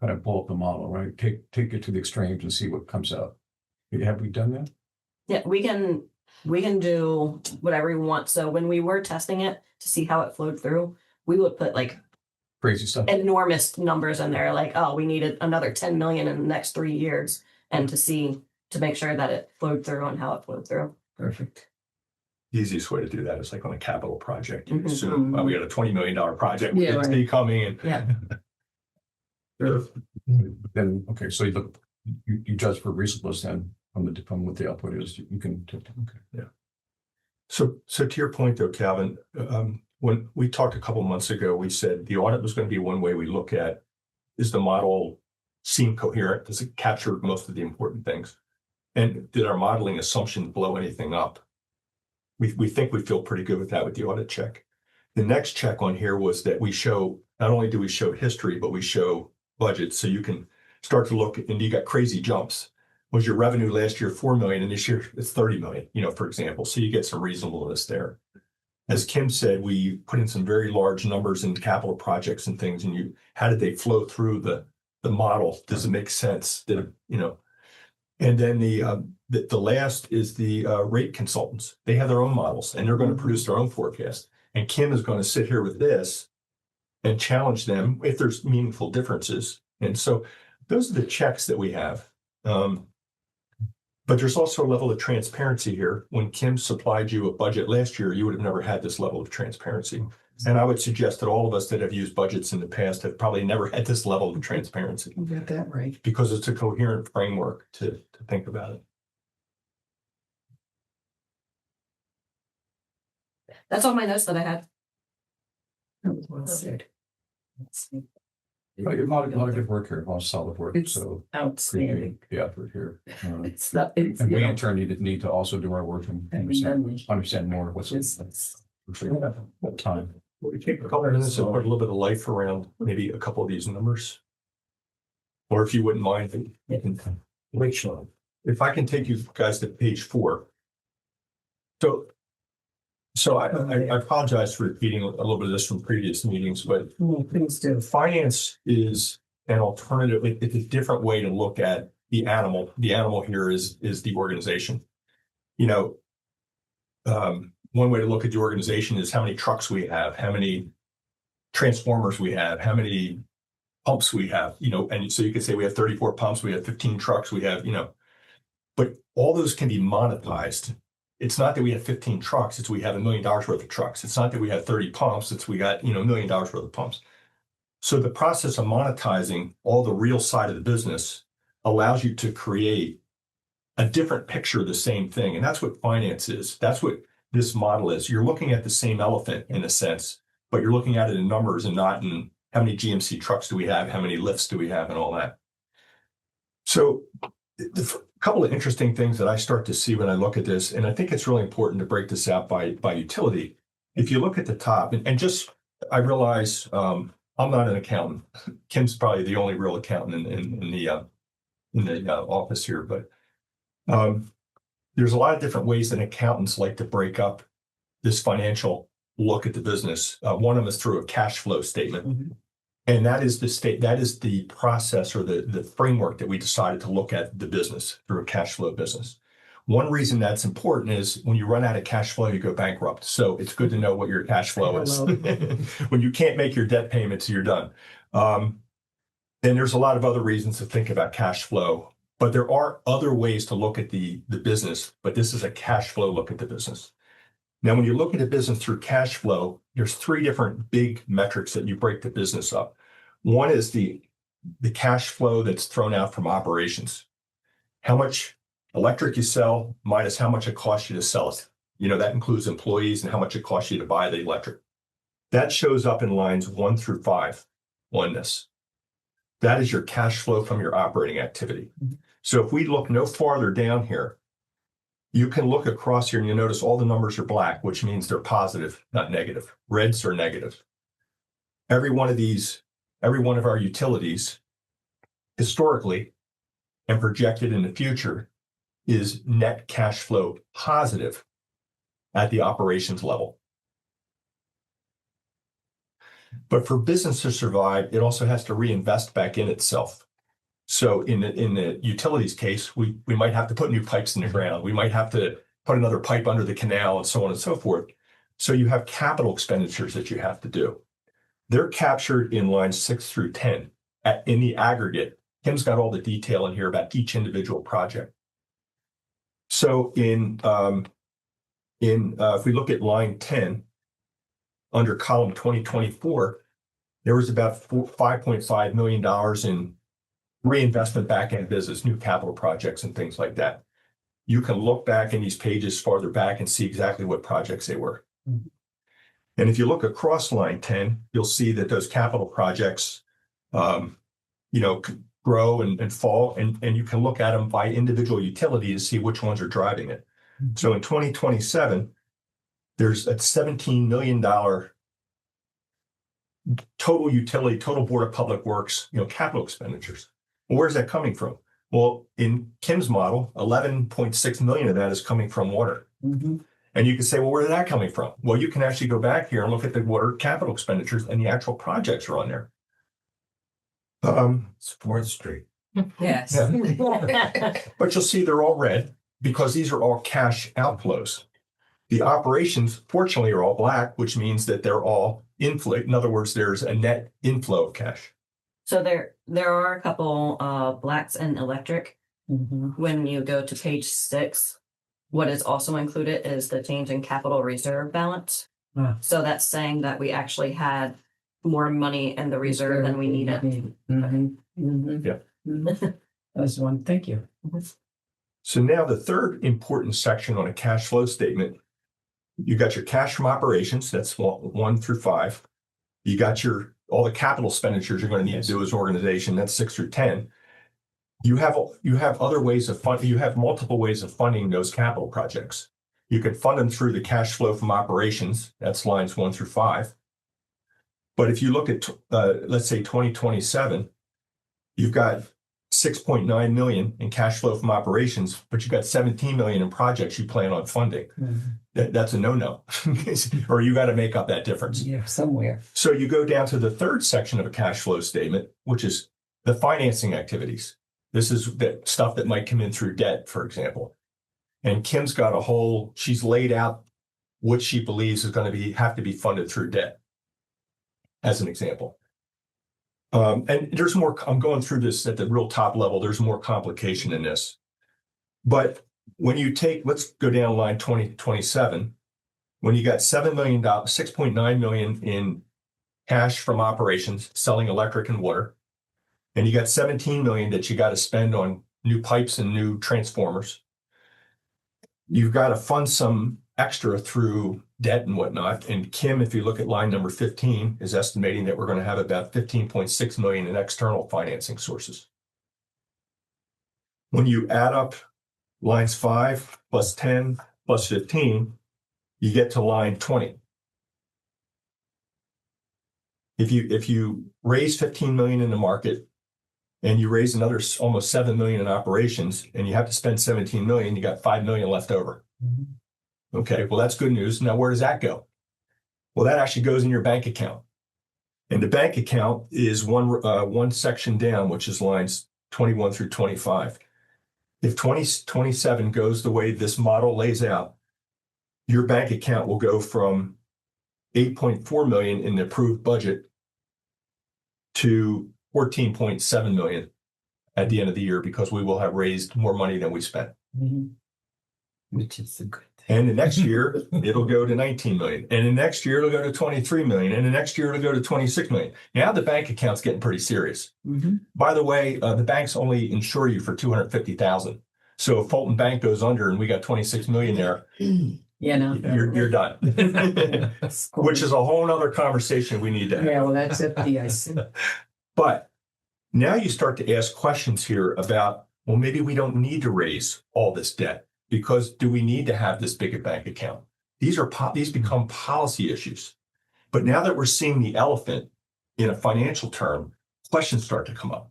kind of pull up the model, right? Take it to the extremes and see what comes out. Have we done that? Yeah, we can do whatever we want. So when we were testing it to see how it flowed through, we would put like Crazy stuff. enormous numbers in there, like, oh, we needed another 10 million in the next 3 years, and to make sure that it flowed through and how it flowed through. Perfect. The easiest way to do that is like on a capital project. You Mhm. assume, well, we got a $20 million project, Yeah, it's right. coming and Yeah. Then, okay, so you judge for reasonableness then from what the output is. You can, okay. So to your point though, Calvin, when we talked a couple months ago, we said the audit was going to be one way we look at, is the model seem coherent? Does it capture most of the important things? And did our modeling assumptions blow anything up? We think we feel pretty good with that with the audit check. The next check on here was that we show, not only do we show history, but we show budgets. So you can start to look and you got crazy jumps. Was your revenue last year 4 million and this year it's 30 million, for example. So you get some reasonableness there. As Kim said, we put in some very large numbers in capital projects and things, and how did they flow through the model? Does it make sense? And then the last is the rate consultants. They have their own models and they're going to produce their own forecast. And Kim is going to sit here with this and challenge them if there's meaningful differences. And so those are the checks that we have. But there's also a level of transparency here. When Kim supplied you a budget last year, you would have never had this level of transparency. And I would suggest that all of us that have used budgets in the past have probably never had this level of transparency You got that right. because it's a coherent framework to think about it. That's all my notes that I had. That was well said. But a lot of good work here, a lot of solid work, It's so outstanding. appreciate the effort here. It's not, it's, And you we know, in turn need to also do our work and understand more of what's time. We take a couple of minutes and put a little bit of life around maybe a couple of these numbers. Or if you wouldn't mind, you can wait, Sean. If I can take you guys to page 4. So I apologize for repeating a little bit of this from previous meetings, but Things do. finance is an alternative. It's a different way to look at the animal. The animal here is the organization. You know, one way to look at the organization is how many trucks we have, how many transformers we have, how many pumps we have, you know, and so you could say we have 34 pumps, we have 15 trucks, we have, you know, but all those can be monetized. It's not that we have 15 trucks, it's we have $1 million worth of trucks. It's not that we have 30 pumps, it's we got, you know, $1 million worth of pumps. So the process of monetizing all the real side of the business allows you to create a different picture of the same thing. And that's what finance is. That's what this model is. You're looking at the same elephant in a sense, but you're looking at it in numbers and not in how many GMC trucks do we have, how many lifts do we have, and all that. So a couple of interesting things that I start to see when I look at this, and I think it's really important to break this out by utility. If you look at the top, and just, I realize I'm not an accountant. Kim's probably the only real accountant in the office here, but there's a lot of different ways that accountants like to break up this financial look at the business. One of them is through a cash flow statement. Mm-hmm. And that is the process or the framework that we decided to look at the business through a cash flow business. One reason that's important is when you run out of cash flow, you go bankrupt. So it's good to know what your cash flow is. When you can't make your debt payments, you're done. And there's a lot of other reasons to think about cash flow, but there are other ways to look at the business, but this is a cash flow look at the business. Now, when you look at a business through cash flow, there's 3 different big metrics that you break the business up. One is the cash flow that's thrown out from operations. How much electric you sell minus how much it costs you to sell it. You know, that includes employees and how much it costs you to buy the electric. That shows up in lines 1 through 5 on this. That is your cash flow from your operating activity. So if we look no farther down here, you can look across here and you'll notice all the numbers are black, which means they're positive, not negative. Reds are negative. Every one of our utilities, historically and projected in the future, is net cash flow positive at the operations level. But for business to survive, it also has to reinvest back in itself. So in the utilities case, we might have to put new pipes in the ground. We might have to put another pipe under the canal and so on and so forth. So you have capital expenditures that you have to do. They're captured in lines 6 through 10 in the aggregate. Kim's got all the detail in here about each individual project. So if we look at line 10, under column 2024, there was about $5.5 million in reinvestment back in business, new capital projects and things like that. You can look back in these pages farther back and see exactly what projects they were. Mm-hmm. And if you look across line 10, you'll see that those capital projects, grow and fall, and you can look at them by individual utility to see which ones are driving it. Mm-hmm. So in 2027, there's a $17 million total utility, total Board of Public Works, capital expenditures. Well, where's that coming from? Well, in Kim's model, 11.6 million of that is coming from water. Mm-hmm. And you can say, well, where is that coming from? Well, you can actually go back here and look at the water capital expenditures, and the actual projects are on there. 4th Street. Yes. But you'll see they're all red because these are all cash outflows. The operations, fortunately, are all black, which means that they're all inflow. In other words, there's a net inflow of cash. So there are a couple blacks in electric. Mhm. when you go to page 6, what is also included is the change in capital reserve balance. Ah. So that's saying that we actually had more money in the reserve than we needed. Mhm. Mhm. Yeah. Mhm. That's one, thank you. So now the third important section on a cash flow statement, you got your cash from operations, that's 1 through 5. You got all the capital expenditures you're going to need to do as an organization, that's 6 through 10. You have other ways of funding, you have multiple ways of funding those capital projects. You can fund them through the cash flow from operations, that's lines 1 through 5. But if you look at, let's say 2027, you've got 6.9 million in cash flow from operations, but you've got 17 million in projects you plan on funding. Mhm. That's a no-no, or you got to make up that difference. Yeah, somewhere. So you go down to the third section of a cash flow statement, which is the financing activities. This is the stuff that might come in through debt, for example. And Kim's got she's laid out what she believes is going to have to be funded through debt, as an example. And there's more, I'm going through this at the real top level, there's more complication in this. But when you let's go down line 2027, when you got $7 million, 6.9 million in cash from operations, selling electric and water, and you got 17 million that you got to spend on new pipes and new transformers, you've got to fund some extra through debt and whatnot. And Kim, if you look at line number 15, is estimating that we're going to have about 15.6 million in external financing sources. When you add up lines 5 plus 10 plus 15, you get to line 20. If you raise 15 million in the market and you raise another almost 7 million in operations and you have to spend 17 million, you got 5 million left over. Okay, well, that's good news. Now, where does that go? Well, that actually goes in your bank account. And the bank account is one section down, which is lines 21 through 25. If 2027 goes the way this model lays out, your bank account will go from 8.4 million in the approved budget to 14.7 million at the end of the year, because we will have raised more money than we spent. Mhm. Which is a good thing. And the next year, it'll go to 19 million. And the next year, it'll go to 23 million. And the next year, it'll go to 26 million. Now the bank account's getting pretty serious. Mhm. By the way, the banks only insure you for 250,000. So if Fulton Bank goes under and we got 26 million there, Yeah, no. you're done. Which is a whole nother conversation we need to have. Yeah, well, that's FDIC. But now you start to ask questions here about, well, maybe we don't need to raise all this debt, because do we need to have this big a bank account? These become policy issues. But now that we're seeing the elephant in a financial term, questions start to come up.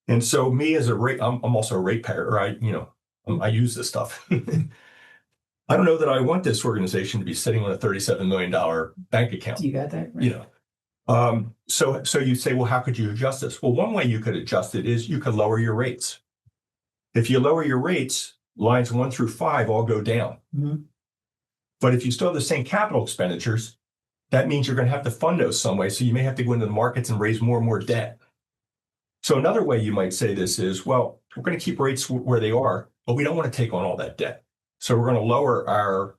And so me as I'm also a ratepayer, I use this stuff. I don't know that I want this organization to be sitting on a $37 million bank account. You got that right? So you say, well, how could you adjust this? Well, one way you could adjust it is you could lower your rates. If you lower your rates, lines 1 through 5 all go down. Mhm. But if you still have the same capital expenditures, that means you're going to have to fund those some way. So you may have to go into the markets and raise more and more debt. So another way you might say this is, well, we're going to keep rates where they are, but we don't want to take on all that debt. So we're going to lower our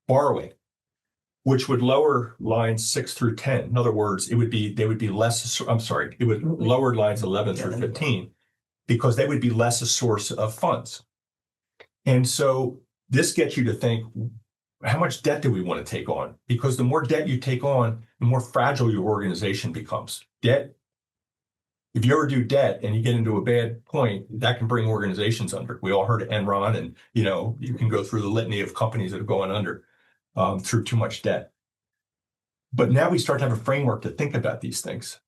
borrowing, which would lower lines 6 through 10. In other words, they would be less, it would lower lines 11 through 15, because they would be less a source of funds. And so this gets you to think, how much debt do we want to take on? Because the more debt you take on, the more fragile your organization becomes. Debt, if you ever do debt and you get into a bad point, that can bring organizations under. We all heard of Enron, and you can go through the litany of companies that have gone under through too much debt. But now we start to have a framework to think about these things.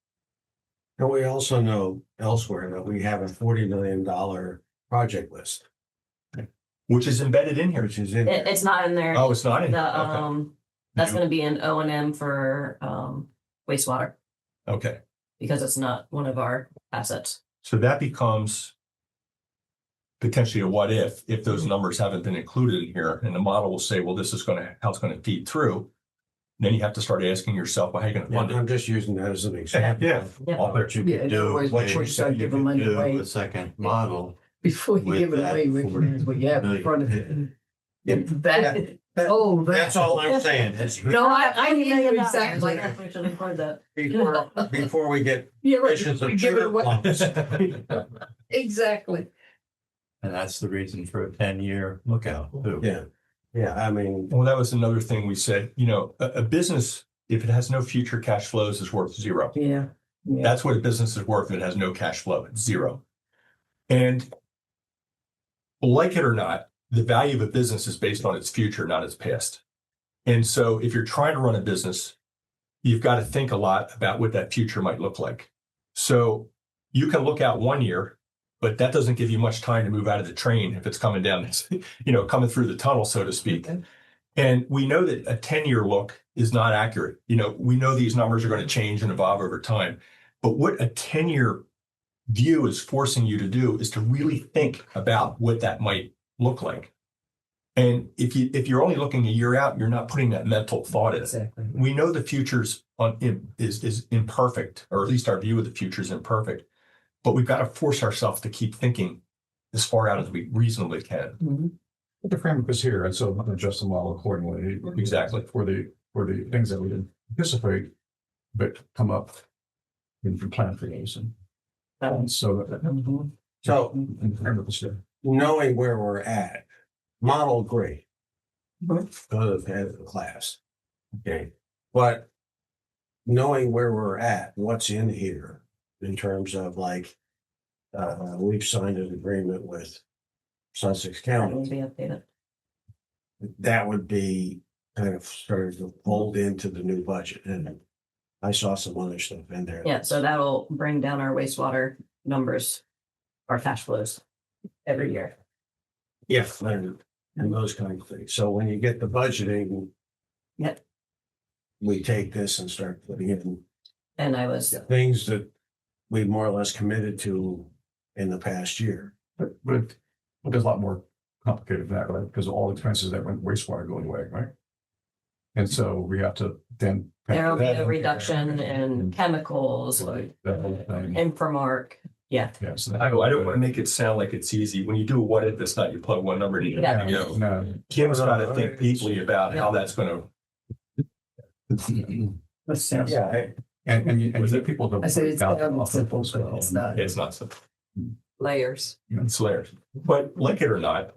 And we also know elsewhere that we have a $40 million project list, Which is embedded in here. which is in there. It's not in there. Oh, it's not in here? That's going to be an O&M for wastewater, Okay. because it's not one of our assets. So that becomes potentially a what if those numbers haven't been included in here, and the model will say, well, this is how it's going to feed through. Then you have to start asking yourself, well, how are you going to Yeah, fund it? I'm just using that as an example. Yeah. Yeah. But you Yeah, could do, otherwise, what we you start said, you giving could money do away. a second model Before you With give it that away, recognize what you have in front of you. That, oh, That's all I'm saying. Is No, I hear you Like, exactly. we should include that. before we get You're right. visions of We give it sugar away. plums. Exactly. And that's the reason for a 10-year lookout too. Yeah, yeah, I mean, Well, that was another thing we said, a business, if it has no future cash flows, is worth zero. Yeah. Yeah. That's what a business is worth if it has no cash flow. It's zero. And like it or not, the value of a business is based on its future, not its past. And so if you're trying to run a business, you've got to think a lot about what that future might look like. So you can look out 1 year, but that doesn't give you much time to move out of the train if it's coming down, coming through the tunnel, so to speak. Okay. And we know that a 10-year look is not accurate. We know these numbers are going to change and evolve over time. But what a 10-year view is forcing you to do is to really think about what that might look like. And if you're only looking a year out, you're not putting that mental thought in. Exactly. We know the future's is imperfect, or at least our view of the future is imperfect. But we've got to force ourselves to keep thinking as far out as we reasonably can. Mhm. But the framework is here, and so I'm gonna adjust the model accordingly. Exactly. For the things that we didn't anticipate, but come up in the plan for those. And so Mhm. so and the framework is there. knowing where we're at, model great. Mhm. Go to the head of the class. Okay, but knowing where we're at, what's in here in terms of like, we've signed an agreement with Sussex That County. will be updated. That would be kind of started to fold into the new budget, and I saw some other stuff in there. Yeah, so that'll bring down our wastewater numbers, our cash flows every year. Yeah, and those kind of things. So when you get the budgeting. Yep. We take this and start putting in And I was, things that we more or less committed to in the past year. But there's a lot more complicated than that, right? Because all the expenses that went wastewater going away, right? And so we have to then. there will be a reduction in chemicals, Like that whole thing. Infomark. Yeah, Yeah, so I don't want to make it sound like it's easy. When you do a what if, it's not you plug one number in. Yeah. No. Kim's got to think deeply about how that's going to. That sounds. Yeah, And you get people to. I said it's bounce kind off of simple, as well. but it's not. It's not simple. Layers. It's layers. But like it or not,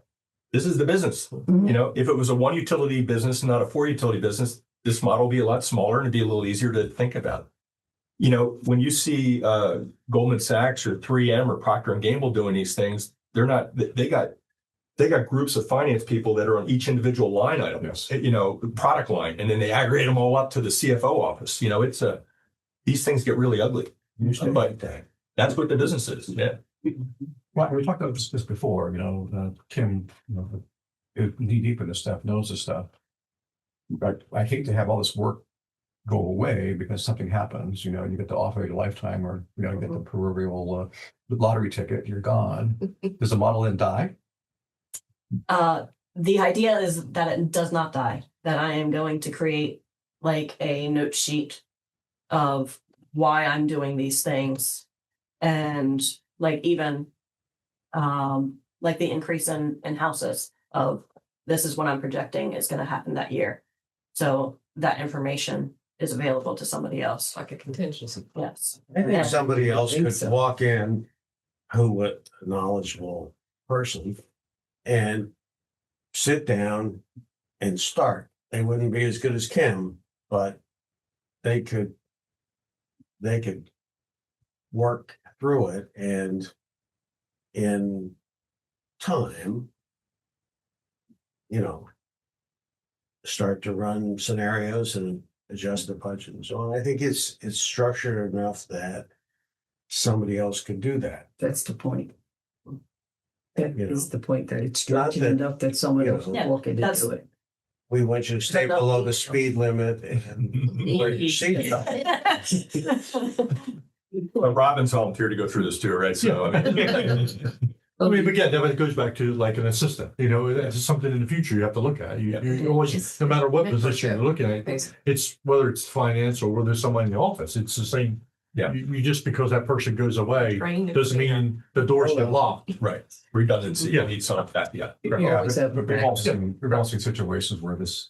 this is the business. Mhm. If it was a 1 utility business, not a 4 utility business, this model would be a lot smaller and it'd be a little easier to think about. When you see Goldman Sachs or 3M or Procter and Gamble doing these things, they're not. They got groups of finance people that are on each individual line item. Yes. Product line, and then they aggregate them all up to the CFO office. It's these things get really ugly. But that's what the business is. Yeah. Well, we talked about this before, Kim, is knee deep in this stuff, knows this stuff. I hate to have all this work go away because something happens, you get the offer of a lifetime, or, you get the proverbial lottery ticket, you're gone. Does the model then die? The idea is that it does not die, that I am going to create like a note sheet of why I'm doing these things. And like even like the increase in houses of this is what I'm projecting is going to happen that year. So that information is available to somebody else. Like a contingency. Yes. I think Yeah. somebody else I think could so. walk in who would, a knowledgeable person, and sit down and start. They wouldn't be as good as Kim, but they could work through it, and in time, start to run scenarios and adjust the budget and so on. I think it's structured enough that somebody else could do that. That's the point. That You is know. the point, that it's Not structured that- enough that someone else will Yeah, walk into that's- it. We want you to stay Enough below the detail. speed limit and where your seat But Robin's volunteered to go through this too, right? So But yeah, that goes back to like an assistant, it's something in the future you have to look at. You always, no matter what position you're looking at, Basically. it's whether it's finance or whether it's somebody in the office, it's the same Yeah. You just because that person goes away, Trained doesn't mean the door's still locked. Right. Redundancy, Yeah. you need some of that, yeah. Right. always have But a we've all seen situations where this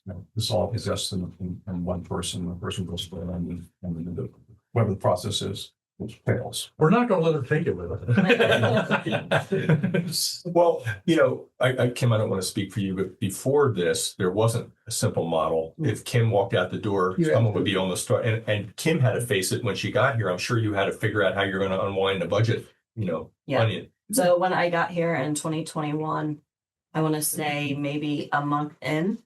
all exists in one person, the person goes for it, and whatever the process is, it fails. We're not gonna let her take it with us. Well, Kim, I don't want to speak for you, but before this, there wasn't a simple model. If Kim walked out the door, You're someone would be on the start, and Kim had to face it when she got here. I'm sure you had to figure out how you're going to unwind the budget, Yeah. onion. So when I got here in 2021, I want to say maybe a month in,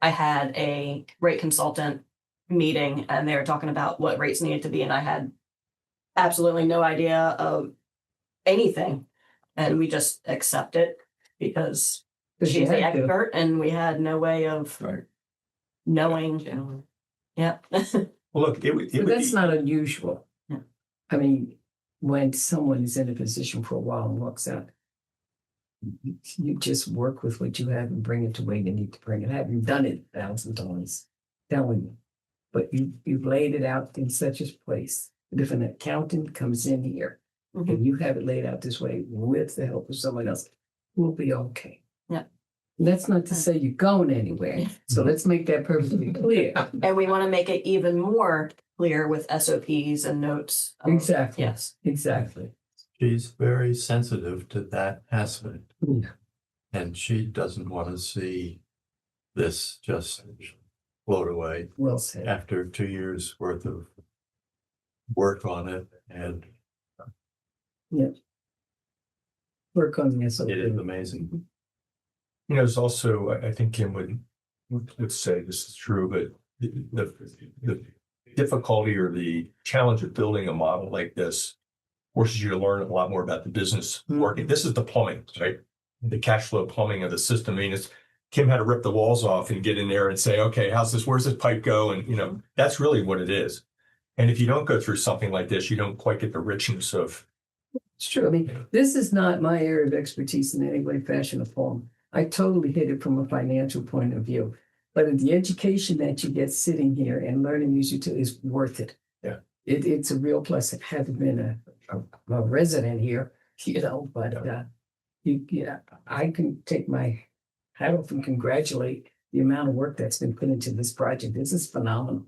I had a rate consultant meeting and they were talking about what rates needed to be. And I had absolutely no idea of anything. And we just accept it because she's the expert and we had no way of Right. knowing. Yeah. Well, look, it But would that's be, not unusual. Yeah. I mean, when someone is in a position for a while and walks out, you just work with what you have and bring it to where you need to bring it. Having done it 1,000 times, telling you. But you've laid it out in such a place that if an accountant comes in here Mhm. and you have it laid out this way with the help of someone else, we'll be okay. Yeah. That's not to say you're going anywhere. So let's make that perfectly clear. And we want to make it even more clear with SOPs and notes. Exactly. Yes. Exactly. She's very sensitive to that aspect. Yeah. And she doesn't want to see this just float away Well said. after 2 years worth of work on it. And Work on the SOP. it is amazing. it's also, I think Kim would say this is true, but the difficulty or the challenge of building a model like this forces you to learn a lot more about the business working. This is the plumbing, right? The cash flow plumbing of the system. I mean, Kim had to rip the walls off and get in there and say, okay, where's this pipe go? And, that's really what it is. And if you don't go through something like this, you don't quite get the richness of. It's true. I mean, this is not my area of expertise in any way, fashion, or form. I totally hit it from a financial point of view. But the education that you get sitting here and learning these utilities is worth it. Yeah. It's a real plus. I haven't been a resident here, but I can take my hat off and congratulate the amount of work that's been put into this project. This is phenomenal.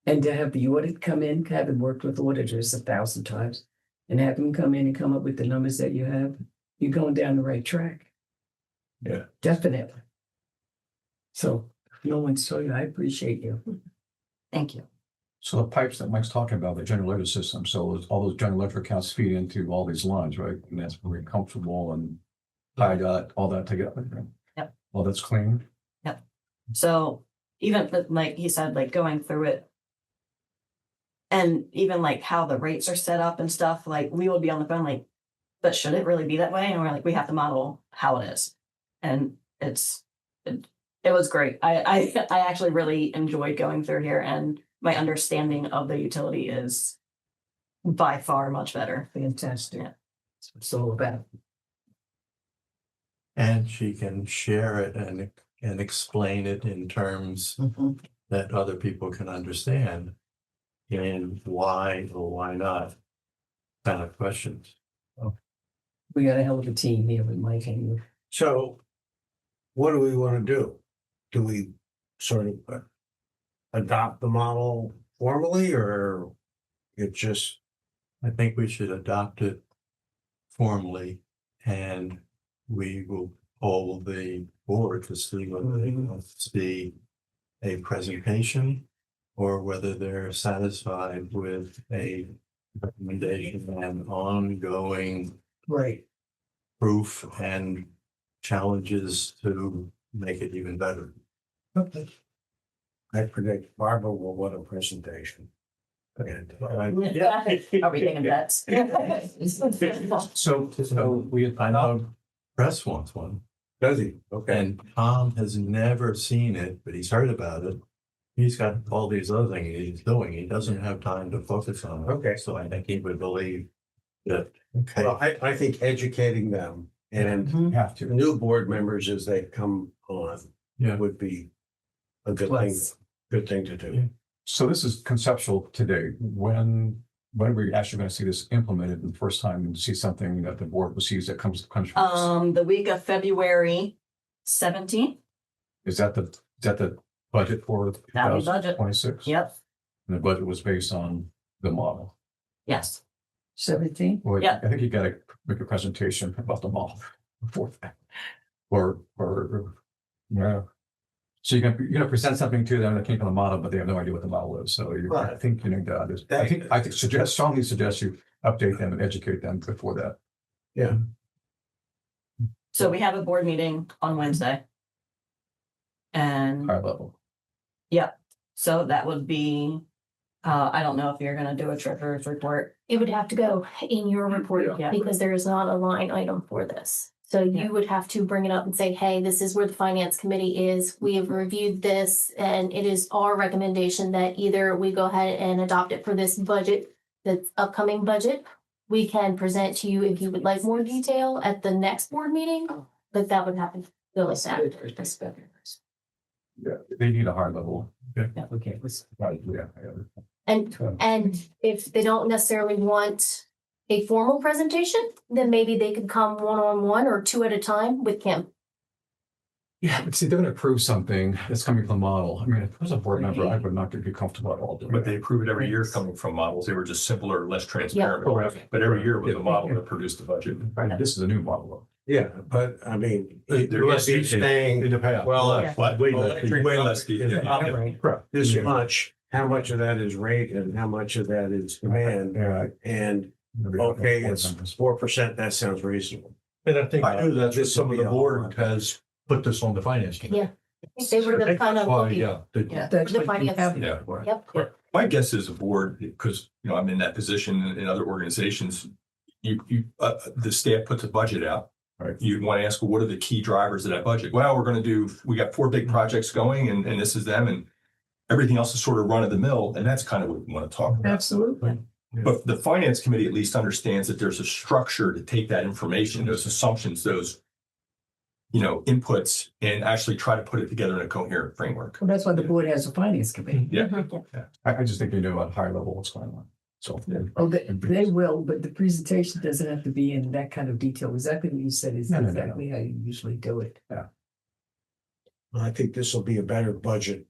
And to have the audit come in, having worked with auditors 1,000 times, and have them come in and come up with the numbers that you have, you're going down the right track. Yeah. Definitely. So if no one's told you, I appreciate you. Thank you. So the pipes that Mike's talking about, the general electric system, so all those general electric accounts feed into all these lines, right? And that's very comfortable and tied all that together. Right? Yep. All that's clean. So even like he said, like going through it and even like how the rates are set up and stuff, like we will be on the phone like, but should it really be that way? And we're like, we have to model how it is. And it was great. I actually really enjoyed going through here and my understanding of the utility is by far much better. Fantastic. Yeah. That's what it's all about. And she can share it and explain it in terms that other people can understand. And why or why not kind of questions. We got a hell of a team here with Mike and you. So what do we want to do? Do we sort of adopt the model formally or it just, I think we should adopt it formally and we will poll the board to see whether they want to see a presentation or whether they're satisfied with a recommendation and ongoing Right. proof and challenges to make it even better. Okay. I predict Barbara will want a presentation. And Are we taking bets? So I know Press wants one. does he? Okay. And Tom has never seen it, but he's heard about it. He's got all these other things he's doing. He doesn't have time to focus on it. Okay. So I think he would believe that, okay, Well, I think educating them and you have to. new board members as they come on Yeah. would be a good Plus. thing to do. So this is conceptual today. When when are we actually going to see this implemented the first time and see something that the board receives that comes from this? The week of February 17th. Is that the budget for That'll be budget. 2026? Yep, And the budget was based on the model. yes. 17? Well, Yeah. I think you got to make a presentation about the model before that. Or, yeah. So you're gonna present something to them that came from the model, but they have no idea what the model is. So I think you need to, I think strongly suggest you update them and educate them before that. Yeah. So we have a board meeting on Wednesday. And High level. so that would be, I don't know if you're gonna do a treasurer's report. It would have to go in your report Yeah. because there is not a line item for this. So Yeah. you would have to bring it up and say, hey, this is where the finance committee is. We have reviewed this and it is our recommendation that either we go ahead and adopt it for this budget, this upcoming budget. We can present to you if you would like more detail at the next board meeting, but that would happen. Go like that. That's better. Yeah, they need a high level. Okay, let's. Right, yeah. And if they don't necessarily want a formal presentation, then maybe they could come one-on-one or two at a time with Kim. Yeah, but see, they're gonna approve something that's coming from the model. I mean, if I was a board member, I would not be comfortable at all doing But that. they approve it every year coming from models. They were just simpler, less transparent. Correct. But every year was a model that produced the budget. Right, this is a new model. Yeah, but I mean, They're you're less saying, In the past. well, What? Way less. Way less detail. Correct. this much, how much of that is rate and how much of that is demand? Yeah. And okay, it's 4%, that sounds reasonable. And I think too, that's what This some will of be the a- board has put this on the finance committee. Yeah. They were the kind of. Why, looking- yeah. Yeah. That's The what you finance- have it Yeah. for. Yep. My guess is a board, because, you know, I'm in that position in other organizations. The staff puts a budget out. Right. You want to ask, well, what are the key drivers of that budget? Well, we got 4 big projects going and this is them and everything else is sort of run of the mill. And that's kind of what we want to talk about. Absolutely. But the finance committee at least understands that there's a structure to take that information, those assumptions, those, you know, inputs and actually try to put it together in a coherent framework. Well, that's why the board has a finance committee. Yeah. I just think they know at a high level what's going on. So. Oh, they will, but the presentation doesn't have to be in that kind of detail. Exactly what you said is No. exactly how you usually do it. I think this will be a better budget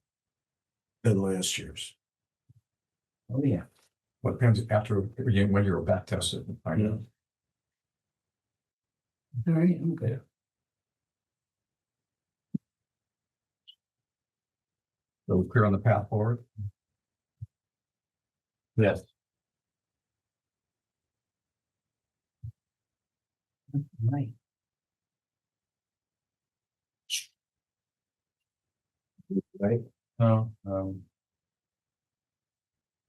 than last year's. Oh, yeah. What depends after, when you're back tested. I know. All right, I'm good. So we're clear on the path forward. Yes. Right. Right? No, I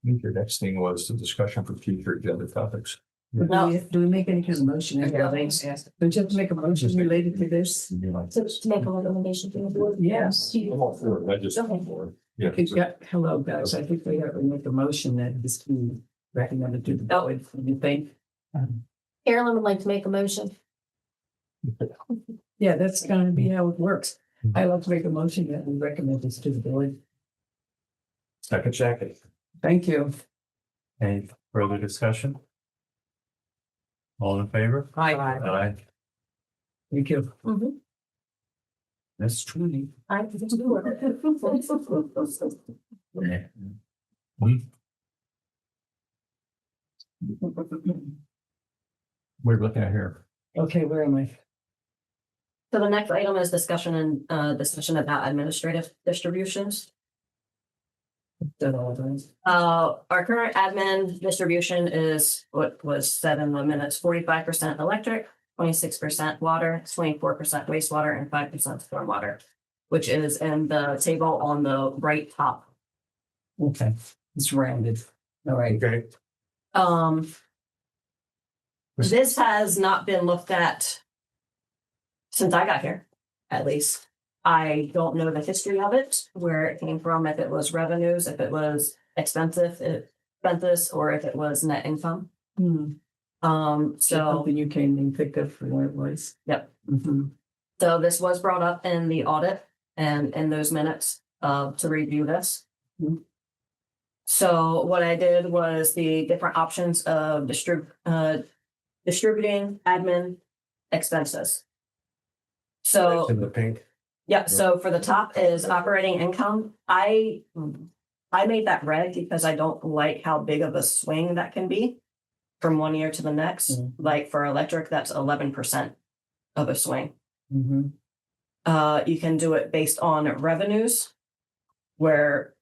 think your next thing was the discussion for future agenda topics. No. Do we make any kind of motion? Don't you have to make a motion related to this? To make a recommendation to the board. Yes. I'm all for it. I just. Okay. Yeah. Okay, yeah, hello, guys. I think we have to make a motion that this be recommended to the board. What do you think? Carolyn would like to make a motion. Yeah, that's gonna be how it works. I like to make a motion that we recommend this to the board. second. Thank you. Any further discussion? All in favor? Aye. Thank you. Mhm. That's true. I think it's good. What are we looking at here? Okay, where am I? So the next item is discussion about administrative distributions. Done all those. Our current admin distribution is what was said in the minutes, 45% electric, 26% water, 24% wastewater, and 5% stormwater, which is in the table on the right top. Okay, it's rounded. All right. Okay. This has not been looked at since I got here, at least. I don't know the history of it, where it came from, if it was revenues, if it was expenses, or if it was net income. So, Something you came and picked up for what it was. yep. Mhm. So this was brought up in the audit and in those minutes to review this. Mhm. So what I did was the different options of distributing admin expenses. So. In the pink. Yeah, so for the top is operating income. I made that red because I don't like how big of a swing that can be from one year to the next. Like for electric, that's 11% of a swing. You can do it based on revenues, where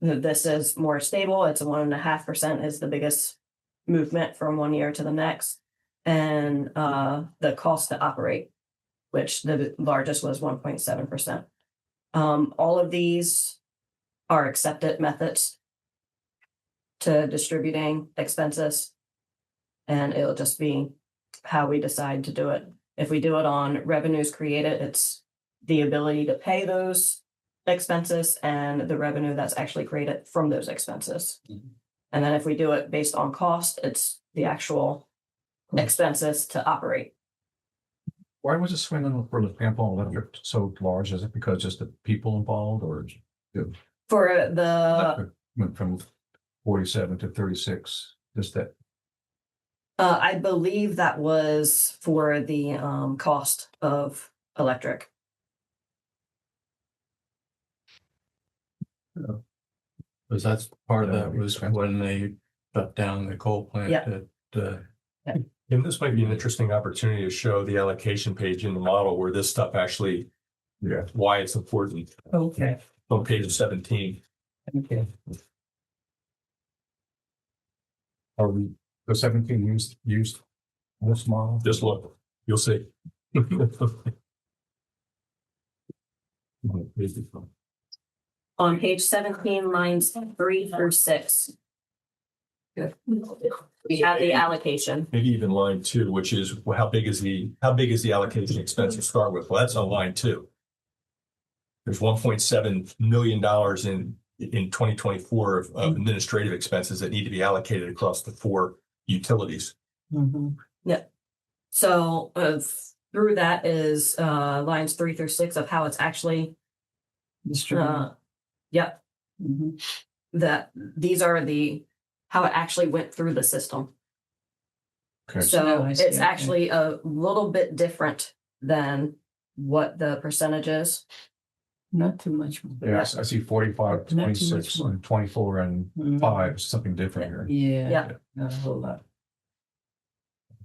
this is more stable. It's a 1.5% is the biggest movement from one year to the next. And the cost to operate, which the largest was 1.7%. All of these are accepted methods to distributing expenses. And it'll just be how we decide to do it. If we do it on revenues created, it's the ability to pay those expenses and the revenue that's actually created from those expenses. And then if we do it based on cost, it's the actual expenses to operate. Why was the swing on for the Pampone Electric so large? Is it because just the people involved or For the, went from 47 to 36? Just that, I believe that was for the cost of electric. Because that's part of that was when they shut down the coal plant. Yeah. And this might be an interesting opportunity to show the allocation page in the model where this stuff actually, yeah. why it's important Okay, on page 17. okay. Are we, the 17 used this model? Just look, you'll see. On page 17, lines 3 through 6. Good. We have the allocation. Maybe even line 2, which is well, how big is the allocation expense to start with? Well, that's on line 2. There's $1.7 million in 2024 of administrative expenses that need to be allocated across the 4 utilities. Yeah. So through that is lines 3 through 6 of how it's actually. Yep. That these are how it actually went through the system. Okay. So Oh, I see, it's okay. actually a little bit different than what the percentage is. Not too much. Yes, I see 45, Not too much 26, more. and 24, and 5, something different here. Yeah. Yeah. Not a whole lot.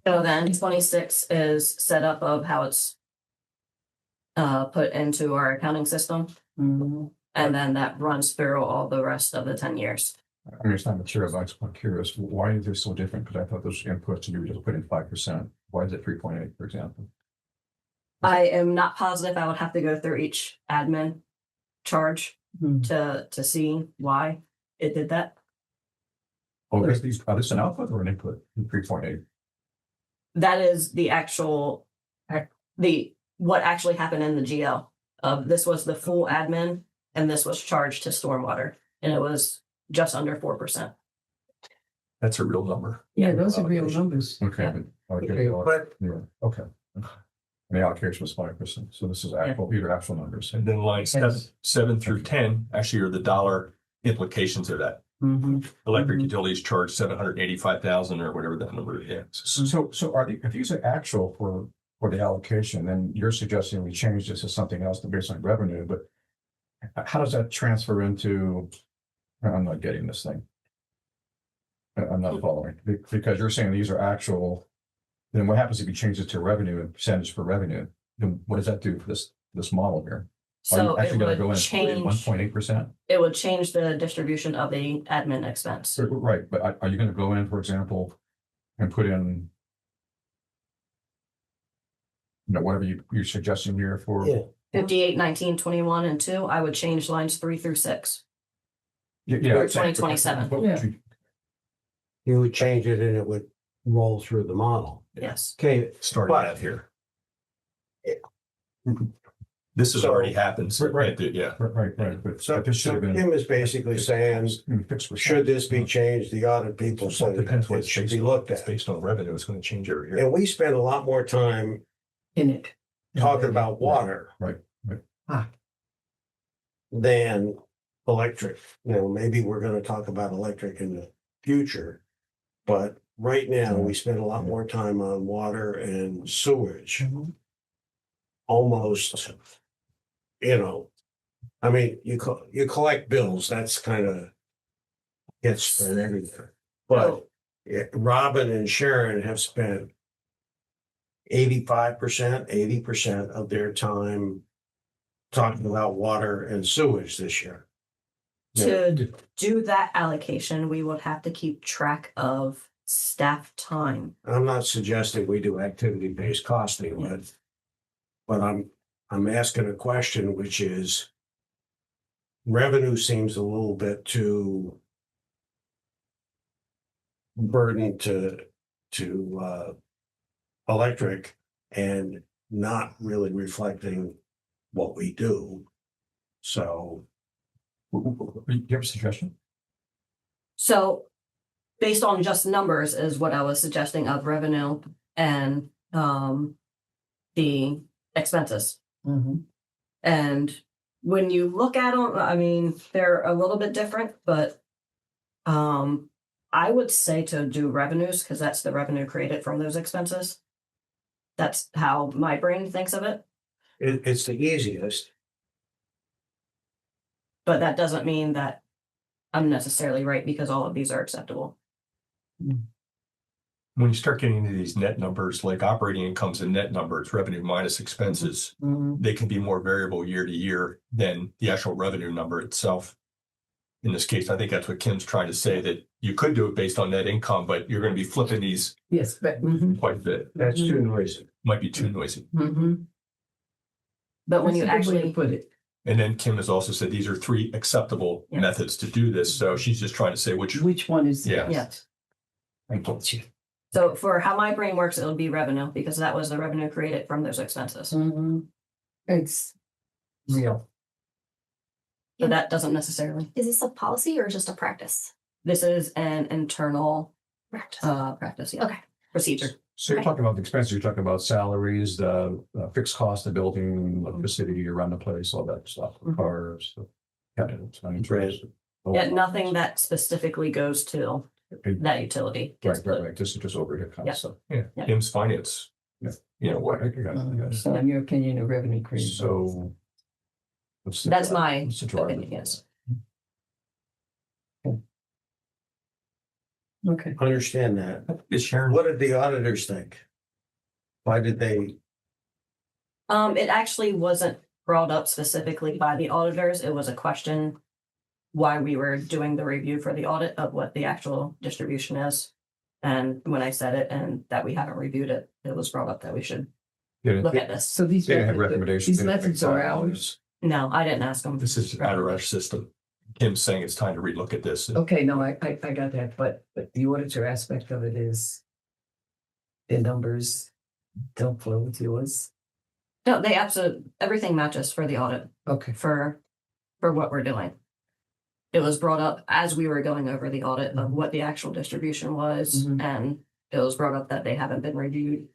So then 26 is set up of how it's put into our accounting system. And then that runs through all the rest of the 10 years. I mean, it's not material, I'm just curious, why are they so different? Because I thought those inputs, you would just put in 5%. Why is it 3.8, for example? I am not positive. I would have to go through each admin charge to see why it did that. Oh, is this an output or an input? 3.8. That is the actual, what actually happened in the GL. This was the full admin and this was charged to stormwater and it was just under 4%. That's a real number. Yeah, those are real numbers. Okay. Okay, but Yeah, okay. And the allocation was 5%. So this is actual, these are actual numbers. And then lines 7 through 10 actually are the dollar implications of that. Electric utilities charge 785,000 or whatever that number is. So are if these are actual for the allocation, then you're suggesting we change this to something else based on revenue, but how does that transfer into, I'm not getting this thing. I'm not following, because you're saying these are actual, then what happens if you change it to revenue and percentage for revenue? Then what does that do for this model here? Are So you it actually gonna go would in change, 1.8%? it would change the distribution of the admin expense. Right, but are you gonna go in, for example, and put in, whatever you're suggesting here for? yeah, 58, 19, 21, and 2, I would change lines 3 through 6. Yeah. Through 2027. What would you- you would change it and it would roll through the model. Yes. Okay, Starting But- out here. Yeah. This has So- already happened. So, Right. Yeah. Right, but so this should have been. Kim is basically saying, should this be changed? The audit people So said it depends what it it's should based be on. looked It's at. based on revenue. It's going to change every year. And we spend a lot more time In it. talking about water Right. than electric. Maybe we're gonna talk about electric in the future. But right now, we spend a lot more time on water and sewage. Almost, I mean, you collect bills, that's kind of gets spread everywhere. But Robin and Sharon have spent 85%, 80% of their time talking about water and sewage this year. To do that allocation, we would have to keep track of staff time. I'm not suggesting we do activity-based costing, but I'm asking a question, which is revenue seems a little bit too burdened to electric and not really reflecting what we do. So. Do you have a suggestion? So based on just numbers is what I was suggesting of revenue and the expenses. And when you look at them, I mean, they're a little bit different, but I would say to do revenues because that's the revenue created from those expenses. That's how my brain thinks of it. It's the easiest. But that doesn't mean that I'm necessarily right because all of these are acceptable. When you start getting into these net numbers, like operating incomes and net numbers, revenue minus expenses, they can be more variable year to year than the actual revenue number itself. In this case, I think that's what Kim's trying to say, that you could do it based on net income, but you're going to be flipping these Yes, but. quite a bit. That's too noisy. Might be too noisy. But when you That's a good way to actually put it. And then Kim has also said these are 3 acceptable Yes. methods to do this. So she's just trying to say which One is? Yeah. Yes. I get you. So for how my brain works, it'll be revenue because that was the revenue created from those expenses. It's real. But that doesn't necessarily. Is this a policy or just a practice? This is an internal Practice. practice. Yeah. Okay. Procedure. So you're talking about the expenses, you're talking about salaries, the fixed cost of building, electricity around the place, all that stuff, cars. Yeah, nothing that specifically goes to that utility. gets Right. This is just overhead kind Yeah. of stuff. Yeah, Yeah. Kim's finance. Yeah. You know what? I got it. So in your opinion, a revenue creation. So. That's my what's the driver? opinion, yes. Okay. Understand that. Is Sharon? What did the auditors think? Why did they? It actually wasn't brought up specifically by the auditors. It was a question why we were doing the review for the audit of what the actual distribution is. And when I said it and that we haven't reviewed it, it was brought up that we should look at this. So these They didn't have recommendations. these methods are ours. No, I didn't ask them. This is out of our system. Kim's saying it's time to relook at this. Okay, no, I got that, but the auditor aspect of it is the numbers don't flow with yours. No, they absolutely, everything matches for the audit Okay. for what we're doing. It was brought up as we were going over the audit of what the actual distribution was, and it was brought up that they haven't been reviewed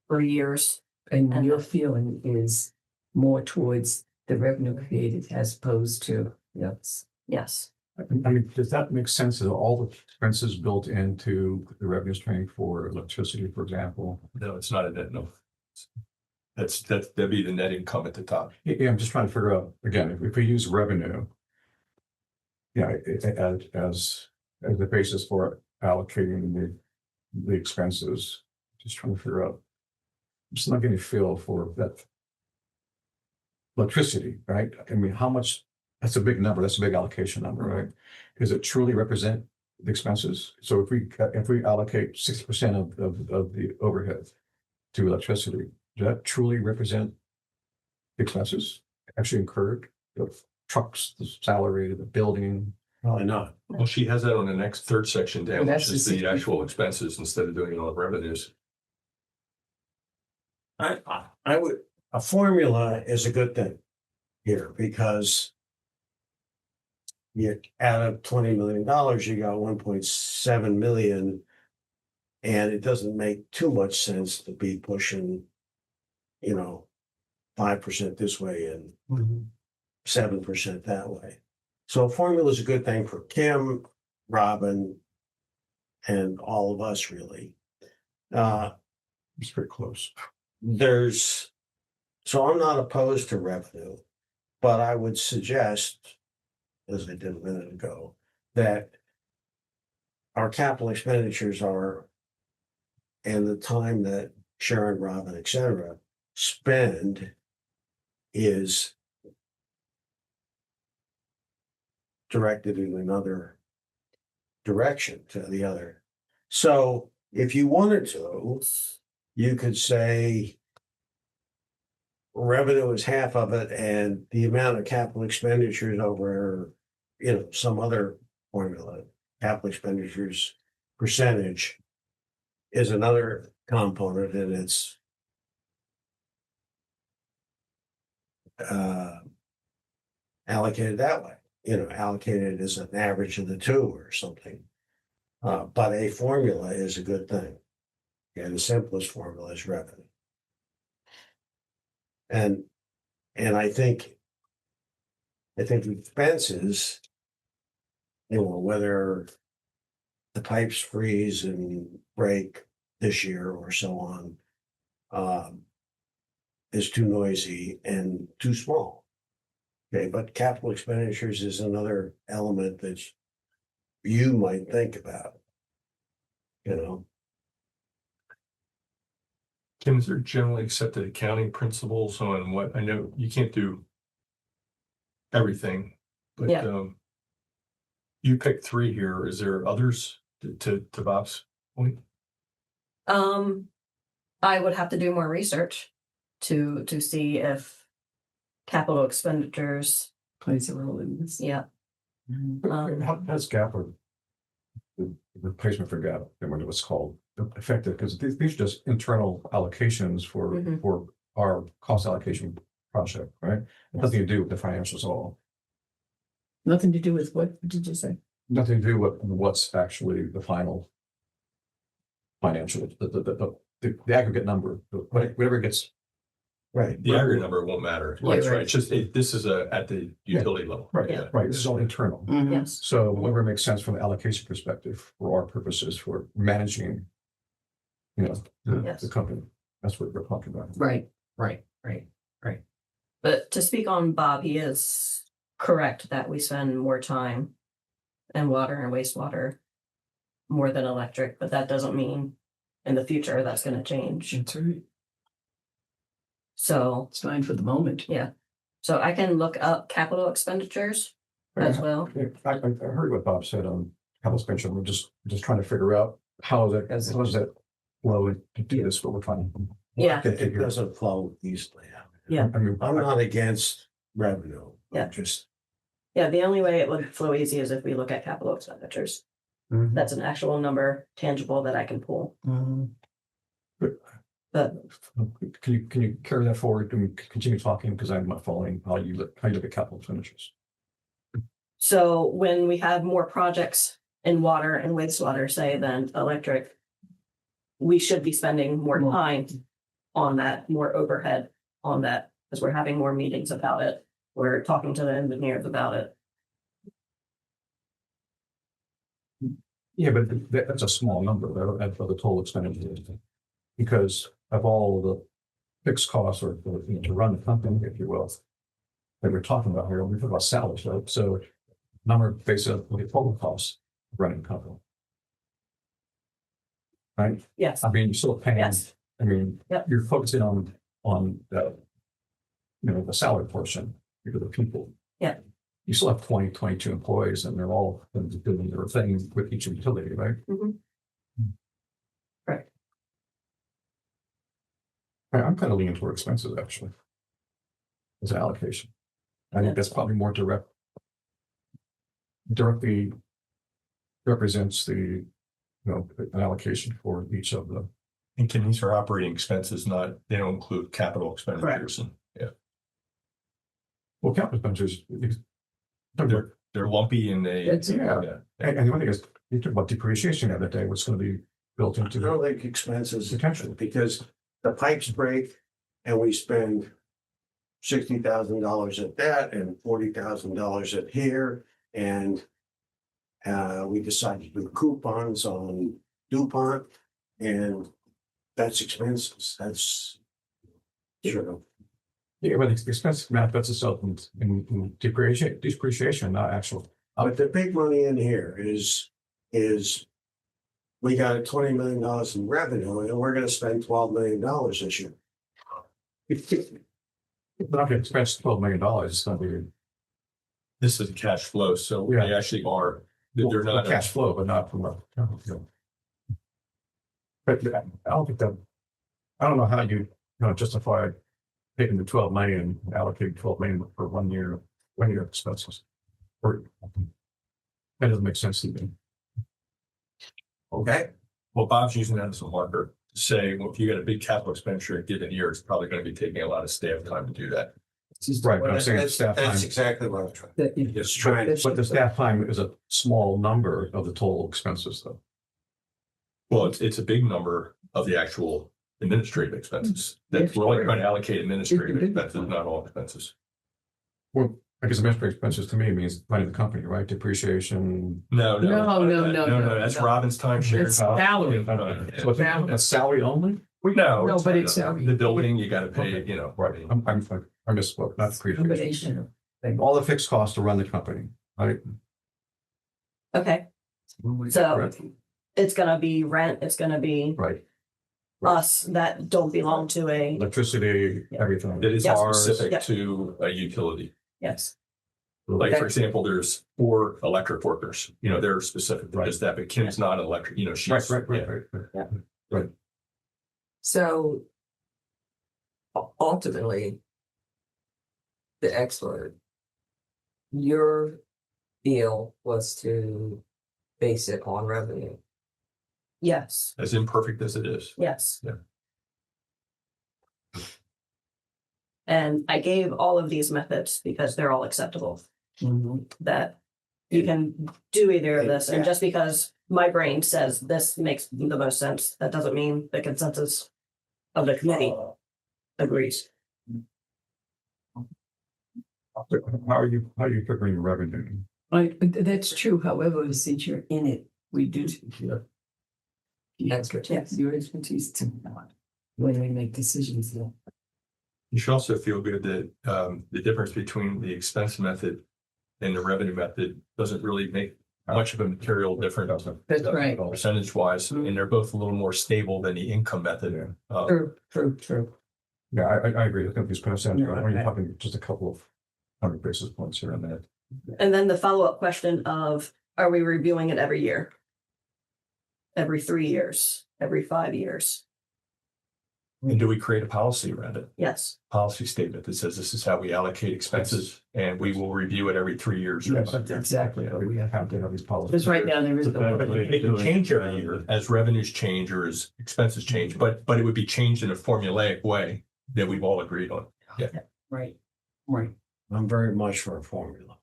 for years. And your feeling is more towards the revenue created as opposed to, yes. Yes. I mean, does that make sense? Is all the expenses built into the revenue stream for electricity, for example? No, it's not a net number. That'd be the net income at the top. Yeah, I'm just trying to figure out, again, if we use revenue. Yeah, as the basis for allocating the expenses, just trying to figure out. I'm just not getting a feel for that. Electricity, right? I mean, how much, that's a big number, that's a big allocation number, right? Does it truly represent the expenses? So if we allocate 60% of the overhead to electricity, does that truly represent the expenses actually incurred? The trucks, the salary, the building? Probably not. Well, she has that on the next third section down, Well, that's which is the the actual expenses instead of doing it on revenues. I would, a formula is a good thing here because you out of $20 million, you got 1.7 million. And it doesn't make too much sense to be pushing, 5% this way and 7% that way. So a formula is a good thing for Kim, Robin, and all of us really. It's pretty close. So I'm not opposed to revenue, but I would suggest, as I did a minute ago, that our capital expenditures are, and the time that Sharon, Robin, et cetera, spend is directed in another direction to the other. So if you wanted to, you could say revenue is half of it and the amount of capital expenditures over, some other formula, capital expenditures percentage is another component, and it's allocated that way, allocated as an average of the two or something. But a formula is a good thing. And the simplest formula is revenue. And I think expenses, whether the pipes freeze and break this year or so on, is too noisy and too small. Okay, but capital expenditures is another element that you might think about. Kim, is there generally accepted accounting principles on what, I know you can't do everything, but Yeah. You picked three here. Is there others to Bob's point? I would have to do more research to see if capital expenditures, Plays a role in this. yeah. How does GAP or the replacement for GAP, I wonder what's called, affected? Because these are just internal allocations Mhm. for our cost allocation project, right? It doesn't even do with the financials at all. Nothing to do with what did you say? Nothing to do with what's actually the final financial, the aggregate number, whatever gets. Right. The aggregate number won't matter. Yeah, That's right. right. It's just, this is at the utility level. Right, Yeah. right. This is all internal. Mhm. Yes. So whatever makes sense from an allocation perspective for our purposes for managing, Yes. the company. That's what we're talking about. Right. But to speak on Bob, he is correct that we spend more time in water and wastewater more than electric, but that doesn't mean in the future that's going to change. That's right. So, It's fine for the moment. so I can look up capital expenditures as well. I heard what Bob said on capital expenditure. We're just trying to figure out how does that flow to do this, what we're trying. Yeah. It doesn't flow easily. Yeah. I mean, I'm not against revenue. Yeah. Just. Yeah, the only way it would flow easy is if we look at capital expenditures. Mhm. That's an actual number, tangible, that I can pull. Mhm. But Can you carry that forward and continue talking, because I'm not following how you look at capital expenditures. so when we have more projects in water and wastewater, say, than electric, we should be spending more time on that, more overhead on that, because we're having more meetings about it. We're talking to the engineers about it. Yeah, but that's a small number though, for the total expenditure. Because of all the fixed costs or to run the company, if you will, that we're talking about here, we're talking about salaries, right? So number based on the total costs of running a company. Right? Yes, I mean, you're still paying, yes, I mean, Yep. you're focusing on the, the salary portion, the people. Yeah. You still have 22 employees and they're all doing their thing with each utility, right? Mhm. Right. I'm kind of leaning toward expenses actually. As an allocation. I think that's probably more directly represents the, an allocation for each of the. And Kim, these are operating expenses, they don't include capital expenditures. And Well, capital expenditures. they're lumpy and they. That's- Yeah. And the one thing is, you talked about depreciation the other day, what's going to be built I into don't the think expenses, potential. because the pipes break and we spend $60,000 at that and $40,000 at here. And we decided to do coupons on DuPont, and that's expenses. That's sure. Yeah, but the expense manifests itself in depreciation, not actual. But the big money in here is we got $20 million in revenue, and we're gonna spend $12 million this year. But I'm gonna expense $12 million, it's gonna be. This is cash flow, so Yeah. they actually are, they're not. Cash flow, but not from. But I don't think that, I don't know how you justify taking the 12 million, and allocating 12 million for 1 year expenses. Or that doesn't make sense to me. Okay. Well, Bob's using that as a marker to say, well, if you got a big capital expenditure a given year, it's probably going to be taking a lot of staff time to do that. Right, but I'm saying staff time, That's exactly what I'm trying. That you- Just trying to. but the staff time is a small number of the total expenses though. Well, it's a big number of the actual administrative expenses. That's, we're only trying to allocate administrative expenses, not all expenses. Well, I guess administrative expenses to me means running the company, right? Depreciation. No. No, That's no. Robin's time share. It's salary. So that's salary only? No, but it's salary. the building, you got to pay, you know. Right, I misspoke, not depreciation. Combination of things. All the fixed costs to run the company, right? Okay, so it's gonna be rent, it's gonna be Right. us that don't belong to a, Electricity, everything. That is Yes. specific Yeah. to a utility. yes, Like, for example, there's 4 electric workers, you know, they're specific to Right. just that, but Kim's not an electric, you know, she's. Right. So ultimately, the expert, your deal was to base it on revenue. yes, As imperfect as it is. yes. Yeah. And I gave all of these methods because they're all acceptable, Mhm. that you can do either of this, and just because my brain says this makes the most sense, that doesn't mean the consensus of the committee agrees. How are you figuring your revenue? That's true. However, since you're in it, we do. Expertise. Your expertise to when we make decisions. Yeah. You should also feel good that the difference between the expense method and the revenue method doesn't really make much of a material difference. That's right. Percentage wise, and they're both a little more stable than the income method. True. Yeah, I agree. I think these percent, No, when you're talking just a couple of 100 basis points here and there. And then the follow-up question of, are we reviewing it every year? Every 3 years, every 5 years? And do we create a policy around it? Yes, Policy statement that says this is how we allocate expenses and we will review it every 3 years. or Yes, so. Exactly. We have to have these policies. Because right now there is no. It can change every year as revenues change or as expenses change, but it would be changed in a formulaic way that we've all agreed on. Right. I'm very much for a formula.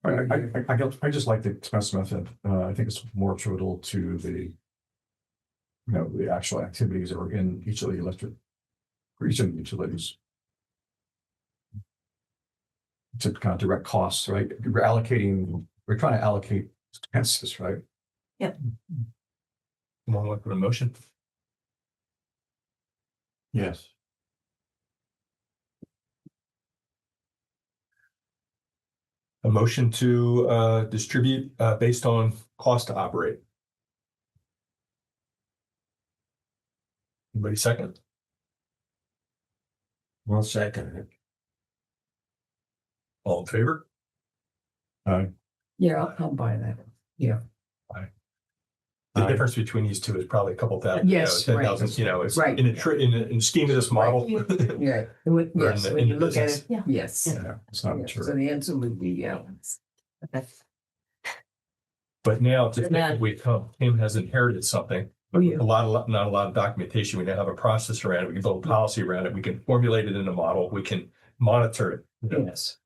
I just like the expense method. I think it's more attributable to the, the actual activities that are in each of the for each of the utilities. To kind of direct costs, right? We're trying to allocate expenses, right? Someone want to put a motion? Yes. A motion to distribute based on cost to operate. Anybody second? Well, second. All in favor? Yeah, I'll buy that. Yeah. The Aye. difference between these two is probably a couple thousand. Yes, 10,000, right. it's Right. in the scheme of this model. Yeah. Yes, in when you the look at business. it, yes. Yeah, it's not Yeah, mature. So the answer would be, yeah. But now to Yeah. think Tim has inherited something, Oh, yeah. not a lot of documentation. We now have a process around it. We can build a policy around it. We can formulate it in a model. We can monitor it. Yes.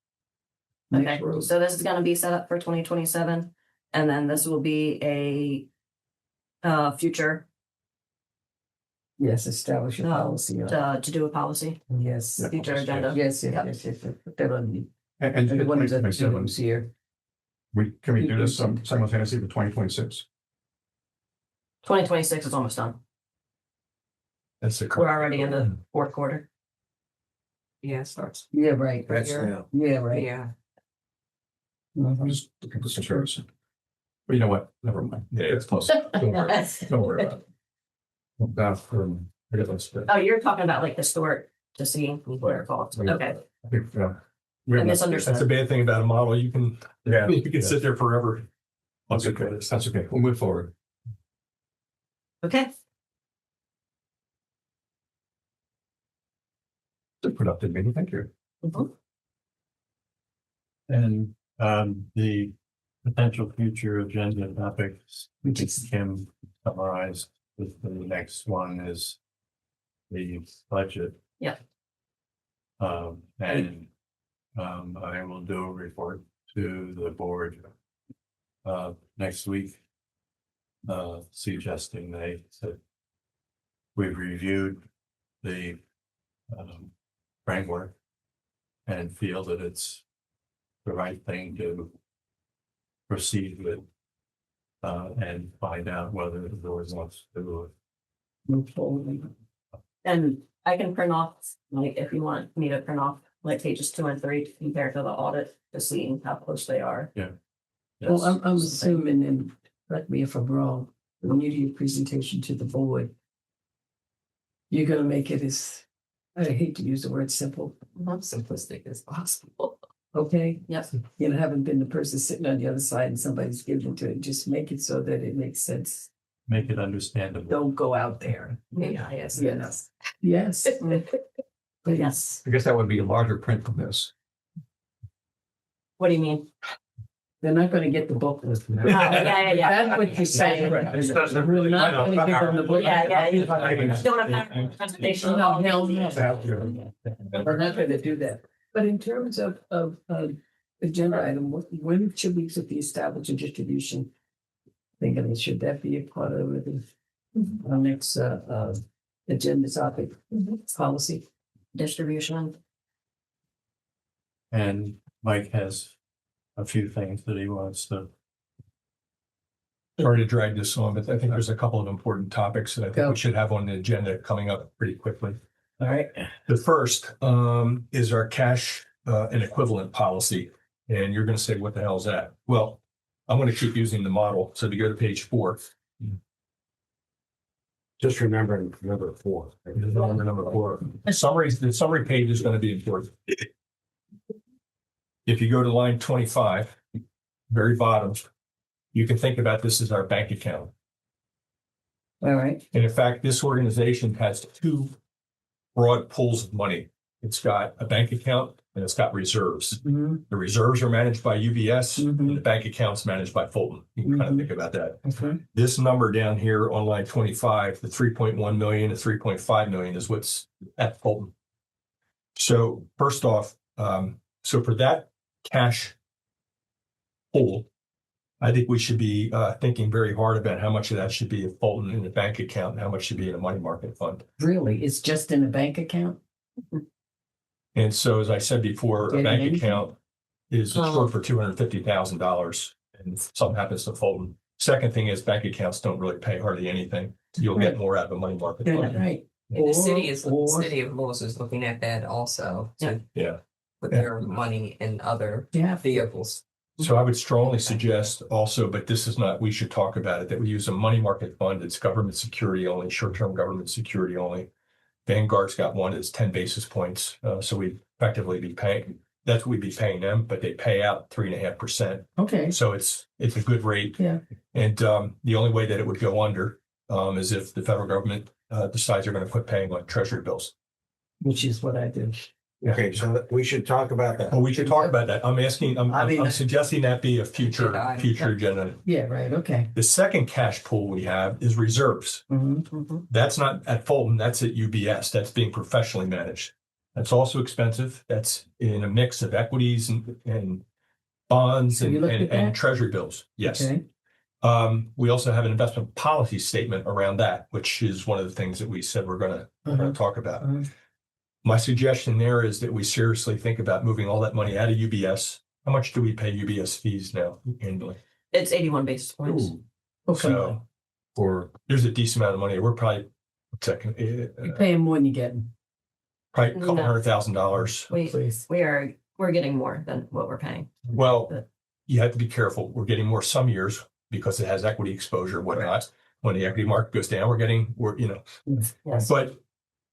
okay, Next row. so this is gonna be set up for 2027, and then this will be a future Yes, establish a No, policy. to do a policy, Yes. future agenda. Yes, Yep. yes. Put that on the, And the one like that I said, was here. Can we do this simultaneously for 2026? 2026 is almost done. That's the. We're already in the fourth quarter. Yeah, it starts. Yeah, right. That's here. now. Yeah, right. Yeah. Mhm. I'm just looking for some comparison. But you know what? Never mind. Yeah, it's close. Don't worry. Don't worry about it. That's I guess that's good. Oh, you're talking about like the store to see where it falls. Okay. I think, yeah. I misunderstood. That's a bad thing about a model. You can, Yeah. you can sit there forever. That's okay. That's okay. We'll move forward. Okay. It's a productive meeting. Thank you. Mhm. And the potential future agenda topics, which Kim summarized, with the next one is the budget. Yeah. And I will do a report to the board next week, suggesting that we've reviewed the framework and feel that it's the right thing to proceed with and find out whether the board wants to. Move forward. And I can print off, like, if you want me to print off like pages 2 and 3 to compare to the audit to see how close they are. Well, I'm assuming, and correct me if I'm wrong, when you do your presentation to the board, you're gonna make it as, I hate to use the word simple, Simplistic as possible. okay? Yes. You know, having been the person sitting on the other side and somebody's giving it to it, just make it so that it makes sense. Make it understandable. Don't go out there. Yeah, yes. Yes. Yes. Yes. I guess that would be a larger print from this. What do you mean? They're not gonna get the book with me. Yeah. That's what you're saying. They're really not gonna give them the book. Yeah. You don't have to presentation. No, hell no. We're not gonna do that. But in terms of agenda item, when should we be establishing distribution? Thinking, should that be a part of our next agenda topic, policy? Distribution. And Mike has a few things that he wants to. Sorry to drag this on, but I think there's a couple of important topics that I think Go. we should have on the agenda coming up pretty quickly. All right. The first is our cash and equivalent policy. And you're going to say, what the hell is that? Well, I'm going to keep using the model. So if you go to page 4. Just remember number 4. Number 4. The summary page is going to be important. If you go to line 25, very bottom, you can think about this as our bank account. All right. And in fact, this organization has 2 broad pools of money. It's got a bank account and it's got reserves. Mhm. The reserves are managed by UBS and Mhm. the bank account's managed by Fulton. You can kind of think about that. Okay. This number down here on line 25, the 3.1 million to 3.5 million is what's at Fulton. So first off, so for that cash pool, I think we should be thinking very hard about how much of that should be a Fulton in the bank account and how much should be in a money market fund. Really? It's just in a bank account? And so, as I said before, a Getting bank anything? account is short for $250,000 and something happens to Fulton. Second thing is bank accounts don't really pay hardly anything. You'll get more out of a money market Yeah, fund. right. And the city Or- of Lewes is looking at that also. To Yeah. put their money in other Yeah. vehicles. So I would strongly suggest also, but this is not, we should talk about it, that we use a money market fund. It's government security only, short-term government security only. Vanguard's got one that's 10 basis points. So we'd effectively be paying, that's what we'd be paying them, but they pay out 3.5%. Okay. So it's a good rate. Yeah. And the only way that it would go under is if the federal government decides they're going to quit paying on treasury bills. Which is what I do. Okay, so we should talk about that. Well, we should talk about that. I'm suggesting that be a future agenda. Yeah, right. Okay. The second cash pool we have is reserves. Mhm. That's not at Fulton, that's at UBS. That's being professionally managed. That's also expensive. That's in a mix of equities and bonds Have you looked at and that? treasury bills. Yes. Okay. We also have an investment policy statement around that, which is one of the things that we said we're going to talk about. Uh-huh. My suggestion there is that we seriously think about moving all that money out of UBS How much do we pay UBS fees now annually? It's 81 basis points. Ooh, Oh, come on. so For, there's a decent amount of money. We're probably, You're paying more than you're getting. probably a couple No. $100,000. Please. We're getting more than what we're paying. Well, you have to be careful. We're getting more some years because it has equity exposure, whatnot. When the equity market goes down, Yes. but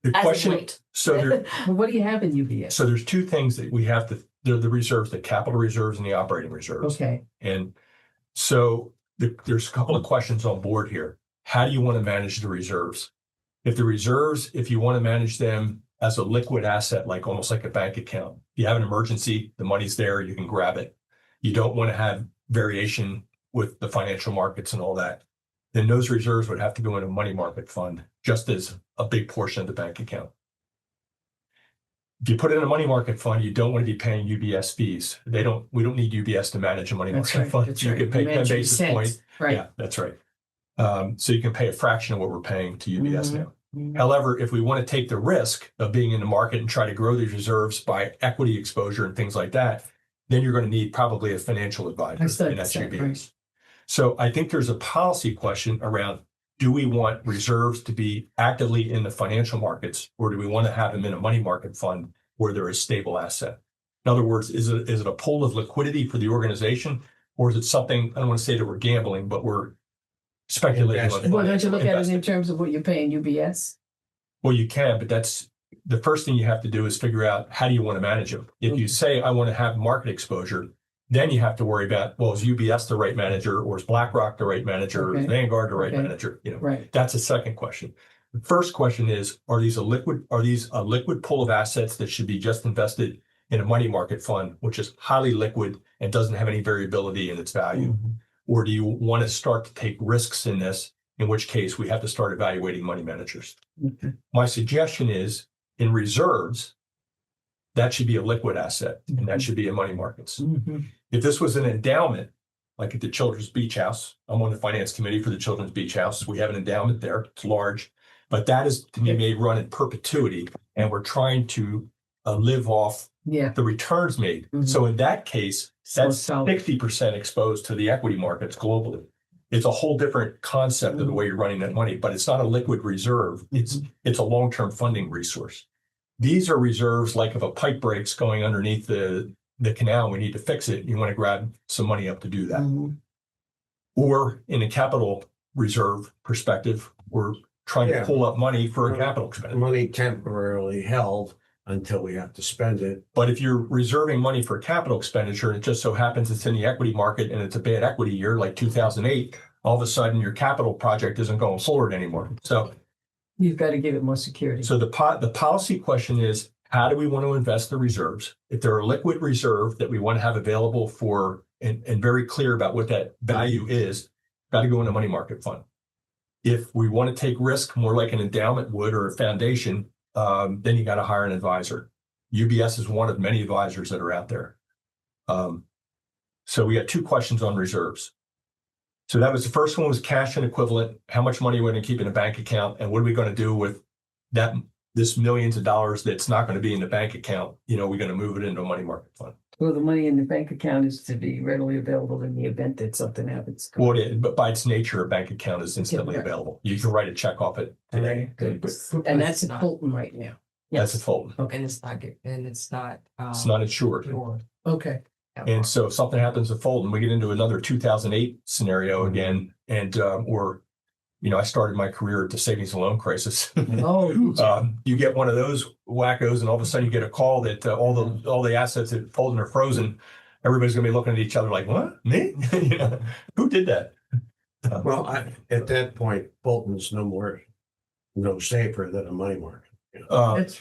the As of question, late. so there, Well, what do you have in UBS? so there's two things that we have to, they're the reserves, the capital reserves and the operating reserves. Okay, And so there's a couple of questions on board here. How do you want to manage the reserves? If you want to manage them as a liquid asset, like almost like a bank account, you have an emergency, the money's there, you can grab it. You don't want to have variation with the financial markets and all that. Then those reserves would have to go in a money market fund, just as a big portion of the bank account. If you put it in a money market fund, you don't want to be paying UBS fees. We don't need UBS to manage a money that's market right. fund. That's You right. can pay 10 mentioned basis cents. points. Right. Yeah, that's right. So you can pay a fraction of what we're paying to UBS now. Mhm. However, if we want to take the risk of being in the market and try to grow these reserves by equity exposure and things like that, then you're going to need probably a financial advisor, I started and that's saying, UBS. right. So I think there's a policy question around, do we want reserves to be actively in the financial markets, or do we want to have them in a money market fund where they're a stable asset? In other words, is it a pool of liquidity for the organization, or is it something, I don't want to say that we're gambling, but we're speculating on Well, don't you look at it investing. in terms of what you're paying UBS? Well, you can, but that's the first thing you have to do is figure out, how do you want to manage them? If you say, I want to have market exposure, then you have to worry about, well, is UBS the right manager, or is BlackRock the right manager, or is Okay. Vanguard the right Okay. manager? Right. That's a second question. The first question is, are these a liquid pool of assets that should be just invested in a money market fund, which is highly liquid and doesn't have any variability in its value? Mhm. Or do you want to start to take risks in this, in which case we have to start evaluating money managers? Okay. My suggestion is, in reserves, that should be a liquid asset, and that should be in money markets. Mhm. If this was an endowment, like at the Children's Beach House, I'm on the finance committee for the Children's Beach House. We have an endowment there. It's large, but that is to be made run in perpetuity, and we're trying to live off Yeah. the returns made. Mhm. So in that case, So that's solid. 60% exposed to the equity markets globally. It's a whole different concept of the way you're running that money, but it's not a liquid reserve. It's a long-term funding resource. These are reserves, like if a pipe breaks going underneath the canal, we need to fix it. You want to grab some money up to do that. Mhm. Or in a capital reserve perspective, we're trying to Yeah. pull up money for a capital expenditure. Money temporarily held until we have to spend it. But if you're reserving money for capital expenditure, and it just so happens it's in the equity market and it's a bad equity year like 2008, all of a sudden your capital project isn't going forward anymore. So You've got to give it more security. the policy question is, how do we want to invest the reserves? If they're a liquid reserve that we want to have available for, and very clear about what that value is, got to go in a money market fund. If we want to take risk more like an endowment would, or a foundation, then you got to hire an advisor. UBS is one of many advisors that are out there. So we got two questions on reserves. So that was the first one, was cash and equivalent. How much money are we going to keep in a bank account, and what are we going to do with this millions of dollars that's not going to be in the bank account? We're going to move it into a money market fund. Well, the money in the bank account is to be readily available in the event that something happens. Well, but by its nature, a bank account is instantly Yeah, right. available. You can write a check off it today. Good. And that's at Fulton right now. That's a Fulton. And it's not, It's not insured. insured. Okay. And so if something happens to Fulton, we get into another 2008 scenario Mm-hmm. again. And, I started my career at the savings and loan crisis. Oh, You get one of those wackos, and all of a sudden you get a call that all the assets at Fulton are frozen. Everybody's going to be looking at each other like, what? Me? Who did that? Well, at that point, Bolton's no safer than a money market.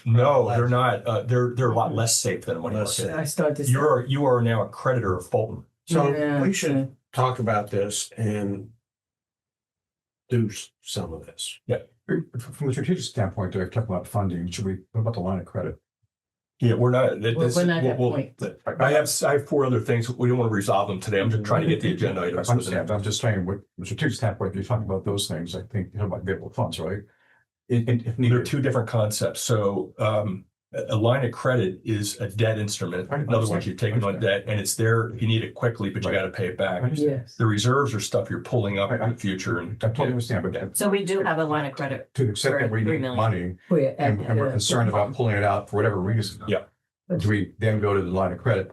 No, they're not. They're a lot less safe than a money Less market. I started to. You are now a creditor of Fulton. So Yeah, we should talk about this and do some of this. from a strategic standpoint, I've talked about funding. What about the line of credit? Yeah, we're not. We're not at that point. I have 4 other things. We don't want to resolve them today. I'm just trying to get the agenda I items. understand. I'm just saying, from a strategic standpoint, if you're talking about those things, I think you're talking about available funds, right? If They're needed. two different concepts. So a line of credit is a debt instrument. In other words, you're taking on debt and it's there, you need it quickly, but you got to pay it back. Yes. The reserves are stuff you're pulling up in the future and. I totally understand, but So we do have a line of credit. to the extent that we For $3 need million. money We're and we're concerned about pulling it out for whatever reason. Yeah. Do we then go to the line of credit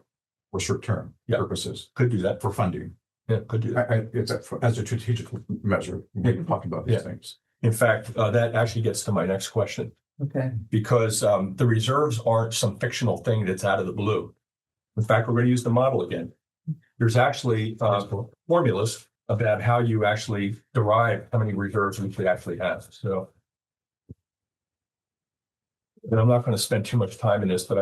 for short-term Yeah. purposes Could do that. for funding? Yeah, could do that. It's as a strategic measure. We're talking about these Yeah. things. In fact, that actually gets to my next question. Okay. Because the reserves aren't some fictional thing that's out of the blue. In fact, we're going to use the model again. There's actually formulas about how you actually derive how many reserves we actually have. So, and I'm not going to spend too much time in this, but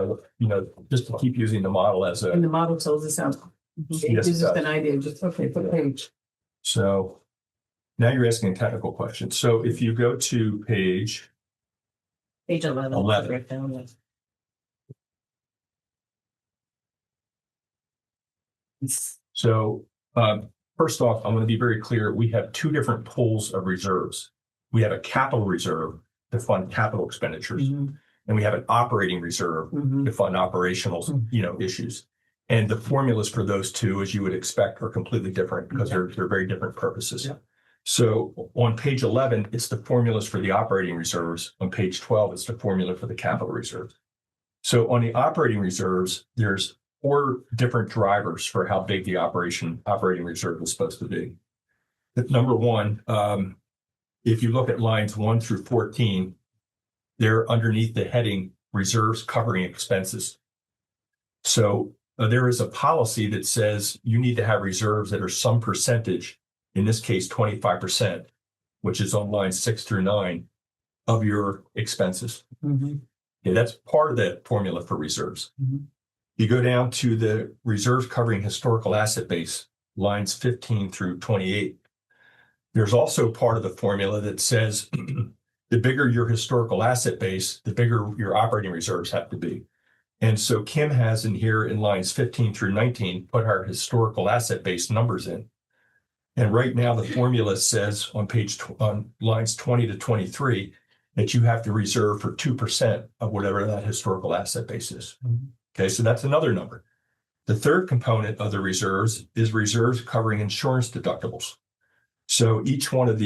just to keep using the model as And a. the model tells us how. Yes, It it gives us does. an idea, just, okay, put a page. So now you're asking a technical question. So if you go to page Page 11. 11. Breakdown of- So, first off, I'm going to be very clear. We have two different pools of reserves. We have a capital reserve to fund capital expenditures, Mhm. and we have an operating reserve Mhm. to fund operational, issues. And the formulas for those two, as you would expect, are completely different because they're very different purposes. Yeah. So on page 11, it's the formulas for the operating reserves. On page 12, it's the formula for the capital reserves. So on the operating reserves, there's 4 different drivers for how big the operating reserve is supposed to be. Number one, if you look at lines 1 through 14, they're underneath the heading reserves covering expenses. So there is a policy that says you need to have reserves that are some percentage, in this case, 25%, which is on lines 6 through 9 of your expenses. Mhm. Okay, that's part of the formula for reserves. Mhm. You go down to the reserves covering historical asset base, lines 15 through 28. There's also part of the formula that says the bigger your historical asset base, the bigger your operating reserves have to be. And so Kim has in here in lines 15 through 19, put our historical asset base numbers in. And right now the formula says on lines 20 to 23, that you have to reserve for 2% of whatever that historical asset base is. Okay, so that's another number. The third component of the reserves is reserves covering insurance deductibles. So each one of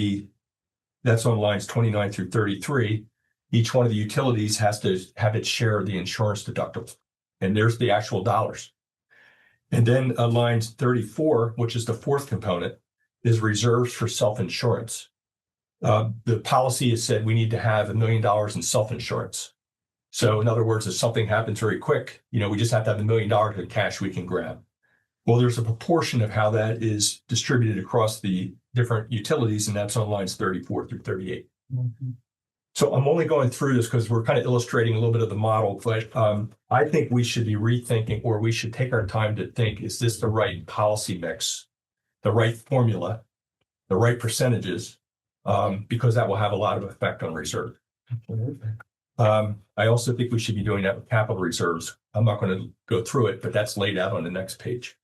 that's on lines 29 through 33, each one of the utilities has to have its share of the insurance deductible. And there's the actual dollars. And then lines 34, which is the fourth component, is reserves for self-insurance. The policy has said we need to have $1 million in self-insurance. So in other words, if something happens very quick, we just have to have $1 million in cash we can grab. Well, there's a proportion of how that is distributed across the different utilities, and that's on lines 34 through 38. Mhm. So I'm only going through this because we're kind of illustrating a little bit of the model, but I think we should be rethinking, or we should take our time to think, is this the right policy mix, the right formula, the right percentages, because that will have a lot of effect on reserve. I also think we should be doing that with capital reserves. I'm not going to go through it, but that's laid out on the next page.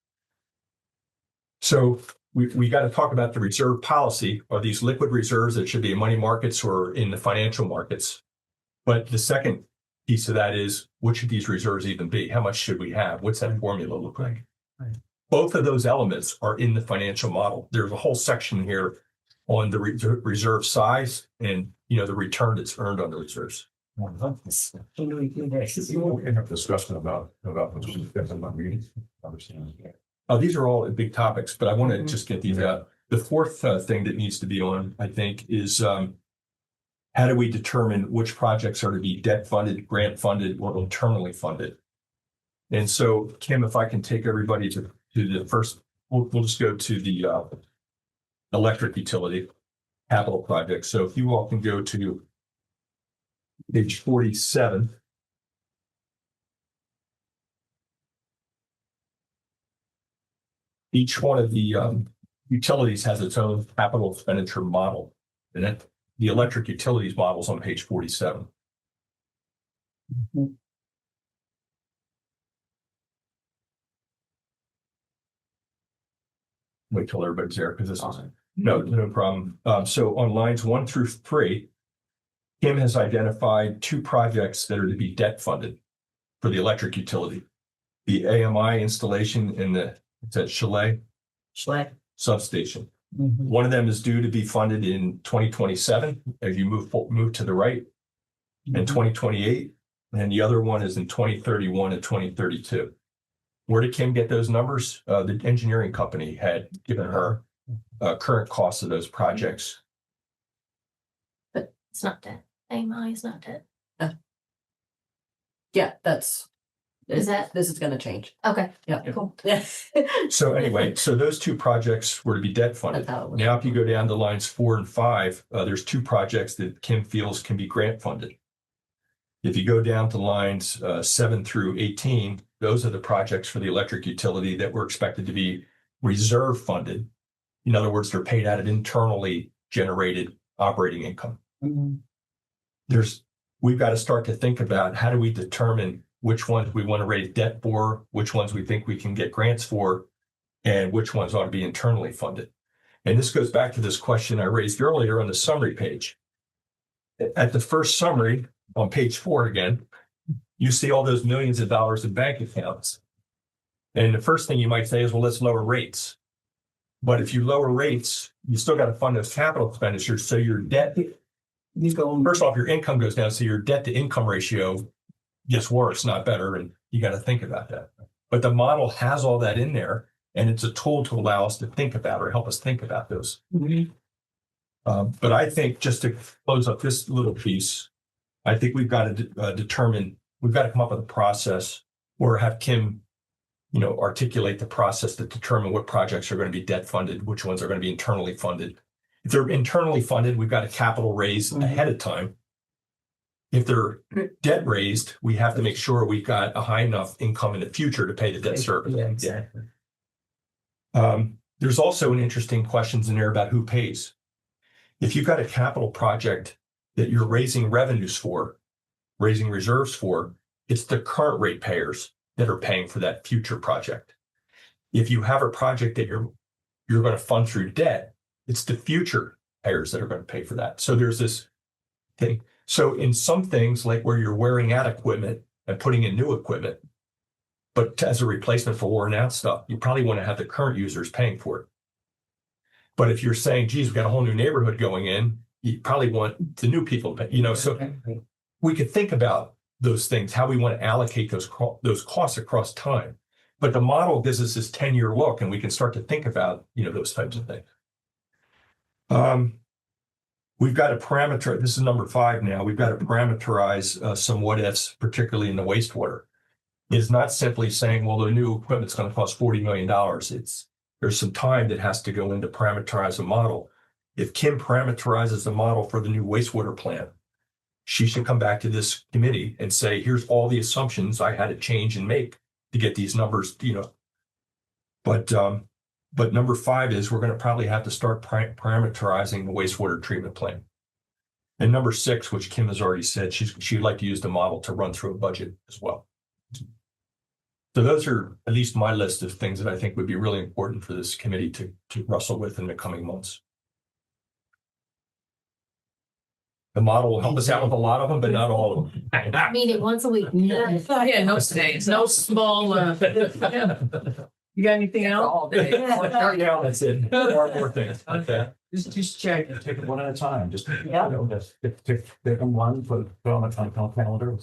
So we got to talk about the reserve policy. Are these liquid reserves that should be in money markets or in the financial markets? But the second piece of that is, what should these reserves even be? How much should we have? What's that formula look like? Right. Both of those elements are in the financial model. There's a whole section here on the reserve size and the return that's earned on the reserves. We can have discussion about this. I'm not reading. Understand. These are all big topics, but I want to just get these out. The fourth thing that needs to be on, I think, is how do we determine which projects are to be debt funded, grant funded, or internally funded? And so, Kim, if I can take everybody to the first, we'll just go to the electric utility capital project. So if you all can go to page 47. Each one of the utilities has its own capital expenditure model. And then the electric utilities model is on page 47. Wait till everybody's there because this is no problem. So on lines 1 through 3, Kim has identified 2 projects that are to be debt funded. for the electric utility. The AMI installation in the, it's at Chalet Schley. substation. Mhm. One of them is due to be funded in 2027, as you move to the right, and 2028. And the other one is in 2031 and 2032. Where did Kim get those numbers? The engineering company had given her current costs of those projects. It's not dead. AMI is not dead. Yeah, that's. Is that- This is gonna change. Okay, Yeah. cool. Yeah. So anyway, so those two projects were to be debt funded. That's how it was. Now, if you go down to lines 4 and 5, there's two projects that Kim feels can be grant funded. If you go down to lines 7 through 18, those are the projects for the electric utility that were expected to be reserve funded. In other words, they're paid out of internally generated operating income. Mhm. We've got to start to think about how do we determine which ones we want to raise debt for, which ones we think we can get grants for, and which ones ought to be internally funded. And this goes back to this question I raised earlier on the summary page. At the first summary, on page 4 again, you see all those millions of dollars in bank accounts. And the first thing you might say is, well, let's lower rates. But if you lower rates, you still got to fund those capital expenditures. So your debt, You go. first off, your income goes down. So your debt to income ratio gets worse, not better. And you got to think about that. But the model has all that in there. And it's a tool to allow us to think about or help us think about those. Mhm. But I think just to close up this little piece, I think we've got to we've got to come up with a process or have Kim, articulate the process to determine what projects are going to be debt funded, which ones are going to be internally funded. If they're internally funded, we've got a capital raise ahead of time. If they're debt raised, we have to make sure we've got a high enough income in the future to pay the debt service. Yeah, exactly. There's also an interesting questions in there about who pays. If you've got a capital project that you're raising revenues for, raising reserves for, it's the current ratepayers that are paying for that future project. If you have a project that you're going to fund through debt, it's the future payers that are going to pay for that. So there's this thing. So in some things, like where you're wearing out equipment and putting in new equipment, but as a replacement for worn out stuff, you probably want to have the current users paying for it. But if you're saying, geez, we've got a whole new neighborhood going in, you probably want the new people to pay, so we could think about those things, how we want to allocate those costs across time. But the model gives us this 10-year look, and we can start to think about, those types of things. We've got to parameter, this is number 5 now, we've got to parameterize some what ifs, particularly in the wastewater. It's not simply saying, well, the new equipment's going to cost $40 million. There's some time that has to go into parameterize a model. If Kim parameterizes the model for the new wastewater plant, she should come back to this committee and say, here's all the assumptions I had to change and make to get these numbers, But number 5 is we're going to probably have to start parameterizing the wastewater treatment plant. And number 6, which Kim has already said, she'd like to use the model to run through a budget as well. So those are at least my list of things that I think would be really important for this committee to wrestle with in the coming months. The model will help us out with a lot of them, but not all of them. Meeting once a week. Yeah, no stays, no small, you got anything else? All day. Yeah, that's it. There are more things. Okay. Just check, take it one at a time, just, Yeah. take them one, put it on the calendar,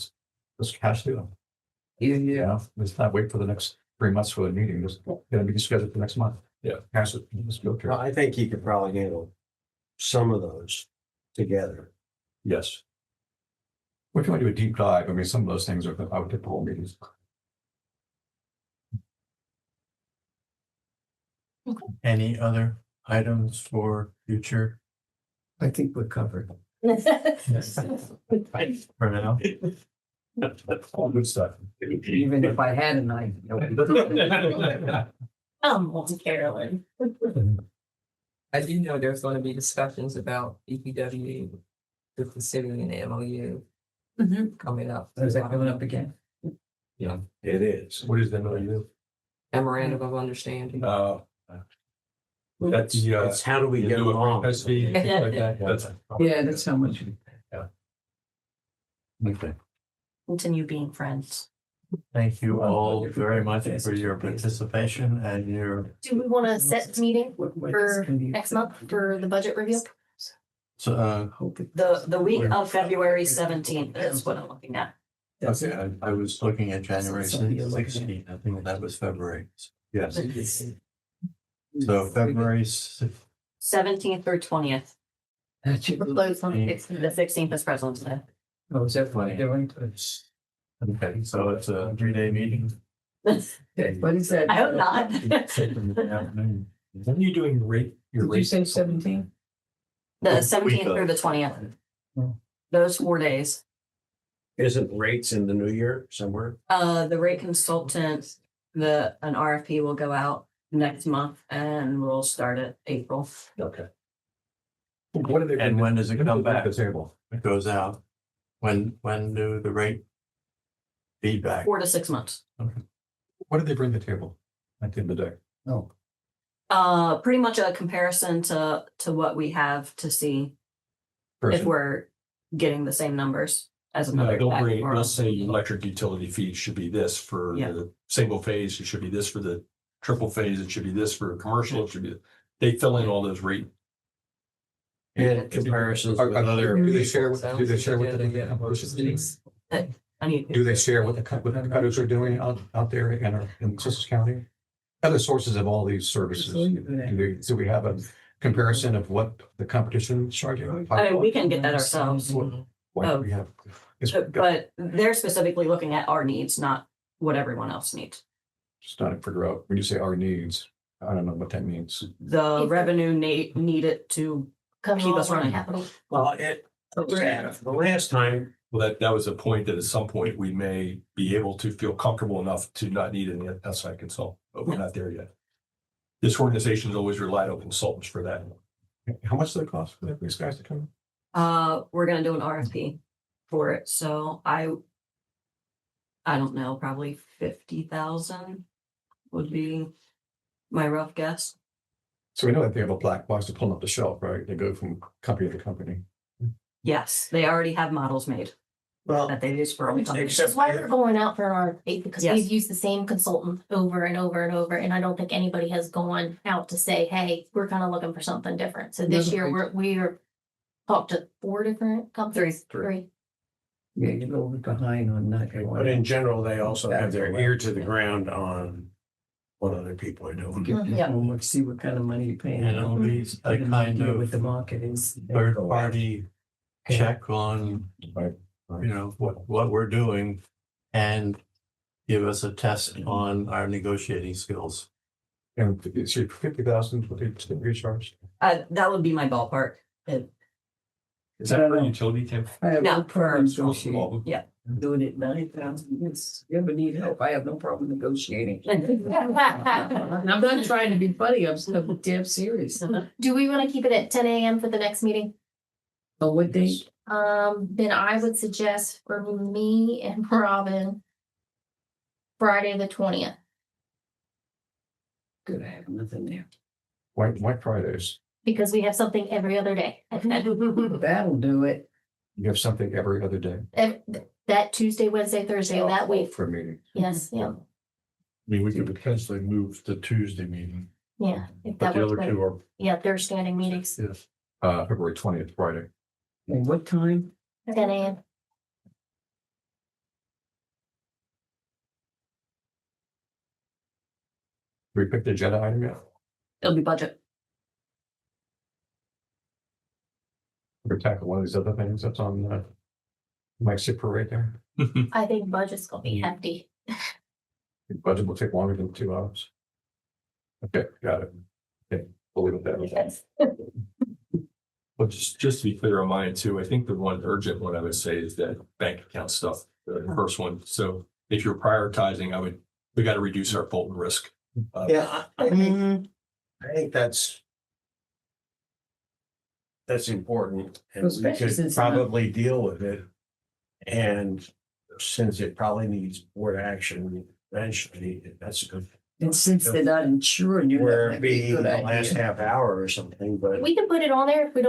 let's cash through them. Yeah. Let's not wait for the next 3 months for the meeting, just gonna be scheduled for next month. Yeah. Pass it, let's go through. Well, I think you could probably handle some of those together. Yes. We can do a deep dive, I mean, some of those things are out at whole meetings. Any other items for future I think we're covered. for now? That's all good stuff. Even if I had a knife. Come on, Carolyn. I do know there's going to be discussions about BPW with the city and the MOU coming up. Is that coming up again? Yeah, it is. What is the MOU? Memorandum of understanding. That's It's how do we get do a along? breakfast fee, things like that. That's Yeah, that's how much. Okay. Continue being friends. Thank you all very much for your participation and your, Do we want to set the meeting What for is gonna be- next month for the budget review? Hope it- The week of February 17th is what I'm looking at. That's okay, it. I was looking at January That's something you're looking at. 16th. I think that was February. Yes. It's- So February 17th through 20th. That's your. We're closed on the Mm. 16th. The 16th is President's Day. Oh, is that what you're doing? Okay, so it's a 3-day meeting. Okay, what is that? I hope not. When are you doing your Did you say 17? The 17th through the 20th. Hmm. Those 4 days. Isn't rates in the new year somewhere? The rate consultant, an RFP will go out next month and we'll start at April. Okay. What are they? And when does it come back? The table. It goes out. When do the rate feedback? 4 to 6 months. What did they bring to the table at the end of the day? Oh, Pretty much a comparison to what we have to see if Person. we're getting the same numbers as No, another. they'll say electric utility fees should be this for Yeah. the single phase, it should be this for the triple phase, it should be this for commercial, it should be, they fill in all those rate. And comparisons with other. Do they share what Sounds do they share what good, the yeah. I need. do they share what the cutters are doing out there in Sussex County? Other sources of all these services. Do we have a comparison of what the competition is charging? I mean, we can get that ourselves, Why do we have? It's but they're specifically looking at our needs, not what everyone else needs. just trying to figure out, when you say our needs, I don't know what that means. The revenue needed to, Come Keep us on, running. capital. Well, the last time, Well, that was a point that at some point we may be able to feel comfortable enough to not need any outside consultant, but we're not there yet. This organization's always relied on consultants for that. How much does it cost for these guys to come? we're gonna do an RFP for it, so I don't know, probably 50,000 would be my rough guess. So we know that they have a black box to pull up the shelf, right? They go from company to company. Yes, they already have models made well, that they use for all companies. That's why we're going out for an RFP, because Yes. we've used the same consultant over and over and over, and I don't think anybody has gone out to say, hey, we're kind of looking for something different. So this year, we're talked to 4 different companies. Three. Yeah, you're a little bit behind on not but going. in general, they also have their ear to the ground on what other people are doing. Get the Yeah. homework, see what kind of money you're paying. And it'll be a Get an kind idea of What the market is. third party check on, Right. you know, what we're doing and give us a test on our negotiating skills. And it's 50,000, what they recharge? That would be my ballpark. Is that for utility, Tim? I have No, no problem for- negotiating. Yeah. I'm doing it 9,000. Yes, you ever need help? I have no problem negotiating. I'm not trying to be funny. I'm so damn serious. Do we want to keep it at 10 a.m. for the next meeting? Oh, what date? Then I would suggest for me and Robin, Friday the 20th. Good, I have nothing there. Why Fridays? Because we have something every other day. That'll do it. You have something every other day That Tuesday, Wednesday, Thursday of that week. for a meeting. Yes, yeah, I mean, we could potentially move the Tuesday meeting, yeah. If but that the works other better. two are, Yeah, they're standing meetings, yes. February 20th, Friday. And what time? 10 a.m. We picked the agenda item yet? It'll be budget. We're tackle one of these other things that's on Mike's super right there. I think budget's gonna be hefty. The budget will take longer than 2 hours. Okay, got it. Okay, we'll leave it there. Yes. But just to be clear on mine too, I think the one urgent one I would say is that bank account stuff, the first one. So if you're prioritizing, we got to reduce our Fulton risk. Yeah, I think that's important and we Especially could since- probably deal with it. And since it probably needs board action eventually, that's a good. And since they're not insuring you. Where that it'd might be be a the good last idea. half hour or something, but We can put it on there if we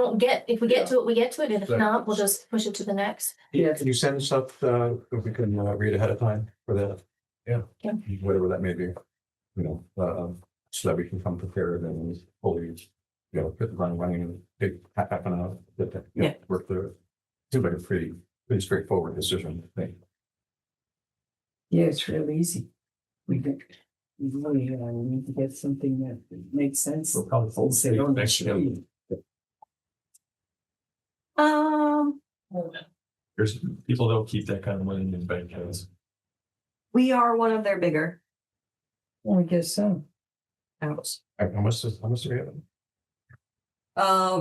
get to it, we get to it, and if not, we'll just push it to the next. Yeah. Can you send us up, if we can read ahead of time for that? whatever that may be, so that we can come prepared and fully, hit the ground running and take half an hour. Yeah. Work through it. Seems like a pretty straightforward decision, I think. Yeah, it's real easy. We really need to get something that makes sense. We'll probably fold Say, don't next show year. you. There's people don't keep that kind of money in bank accounts. We are one of their bigger. Well, I guess so. accounts. How much do we have?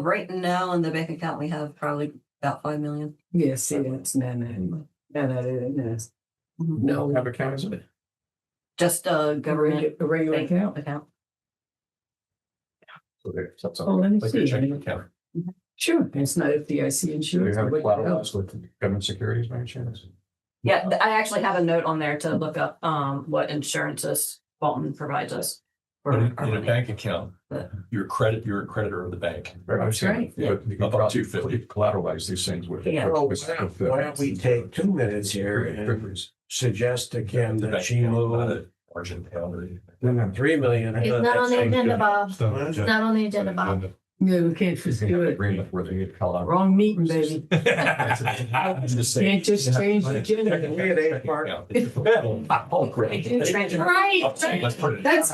Right now in the bank account, we have probably about 5 million. Yeah, see, that's no. No, Have accounts in it? Just a government a regular bank account. account. Okay, so Oh, let me Like a see. checking account. Sure, it's not FDIC do you insurance. have but what else? collateralized with government securities by any chance? Yeah, I actually have a note on there to look up what insurances Bolton provides us. for But in our a money. bank account, But- you're a creditor of the bank. That's right. But you can Up to probably 250. collateralize these things with. Yeah. Well, with why don't we take 2 minutes here and suggest to Kim The that bank she account, not move a margin account or anything. 3 million. It's not on the agenda, Bob. It's not on the agenda, Bob. Yeah, we can't just do it. Agreement where they get collateral. Wrong meeting, baby. I'm just saying. Can't just change the agenda. We had 8 part. Oh, great. Right. Let's put it. That's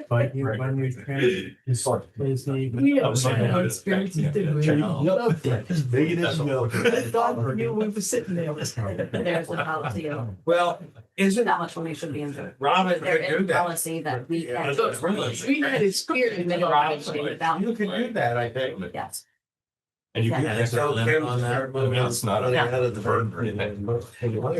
But you, when you trans, it's busy. We have no experiences, did we? Loved it. Big it is, Bill. I thought we knew we were sitting there. There's the policy of Well, isn't how much money should be in the. Robin There could do is that? policy that we can. We had experience. Without, You could do that, I think. yes. And you Yeah. can. Is there a limit on that? It's not Money a out of the burden or anything.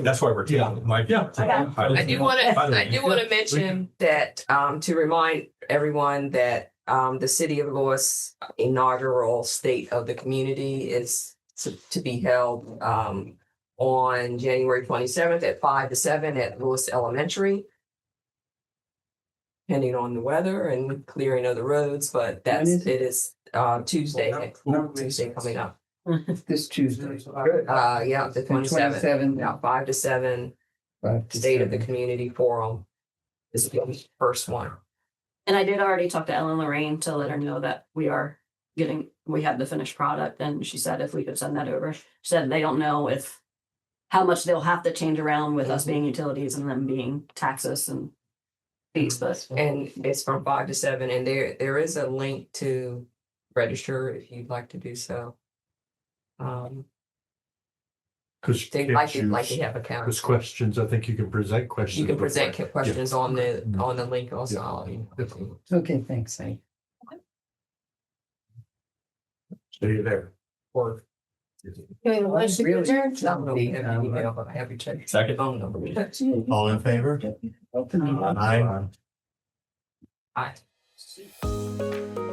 That's why we're taking my. I do want to mention that, to remind everyone that, the city of Lewes inaugural State of the Community is to be held, on January 27th at 5 to 7 at Lewes Elementary. Depending on the weather and clearing of the roads, but When is it? it is, Tuesday, Tuesday coming up. This Tuesday. Yeah, the 27th, 27. yeah, 5 to 7, State of the Community Forum is the first one. And I did already talk to Ellen Lorraine to let her know that we have the finished product, and she said if we could send that over. She said they don't know how much they'll have to change around with us being utilities and them being taxes and fees, but And it's from 5 to 7, and there is a link to register if you'd like to do so. Because They like to have a count. Because questions, I think you can present questions. You can present before. questions on the link also. Okay, thanks, Hank. Stay there. Or Doing a motion to Really? adjourn? not really have your email, but I have your check. Second. Phone number. All in favor? Open the- Aye. Aye.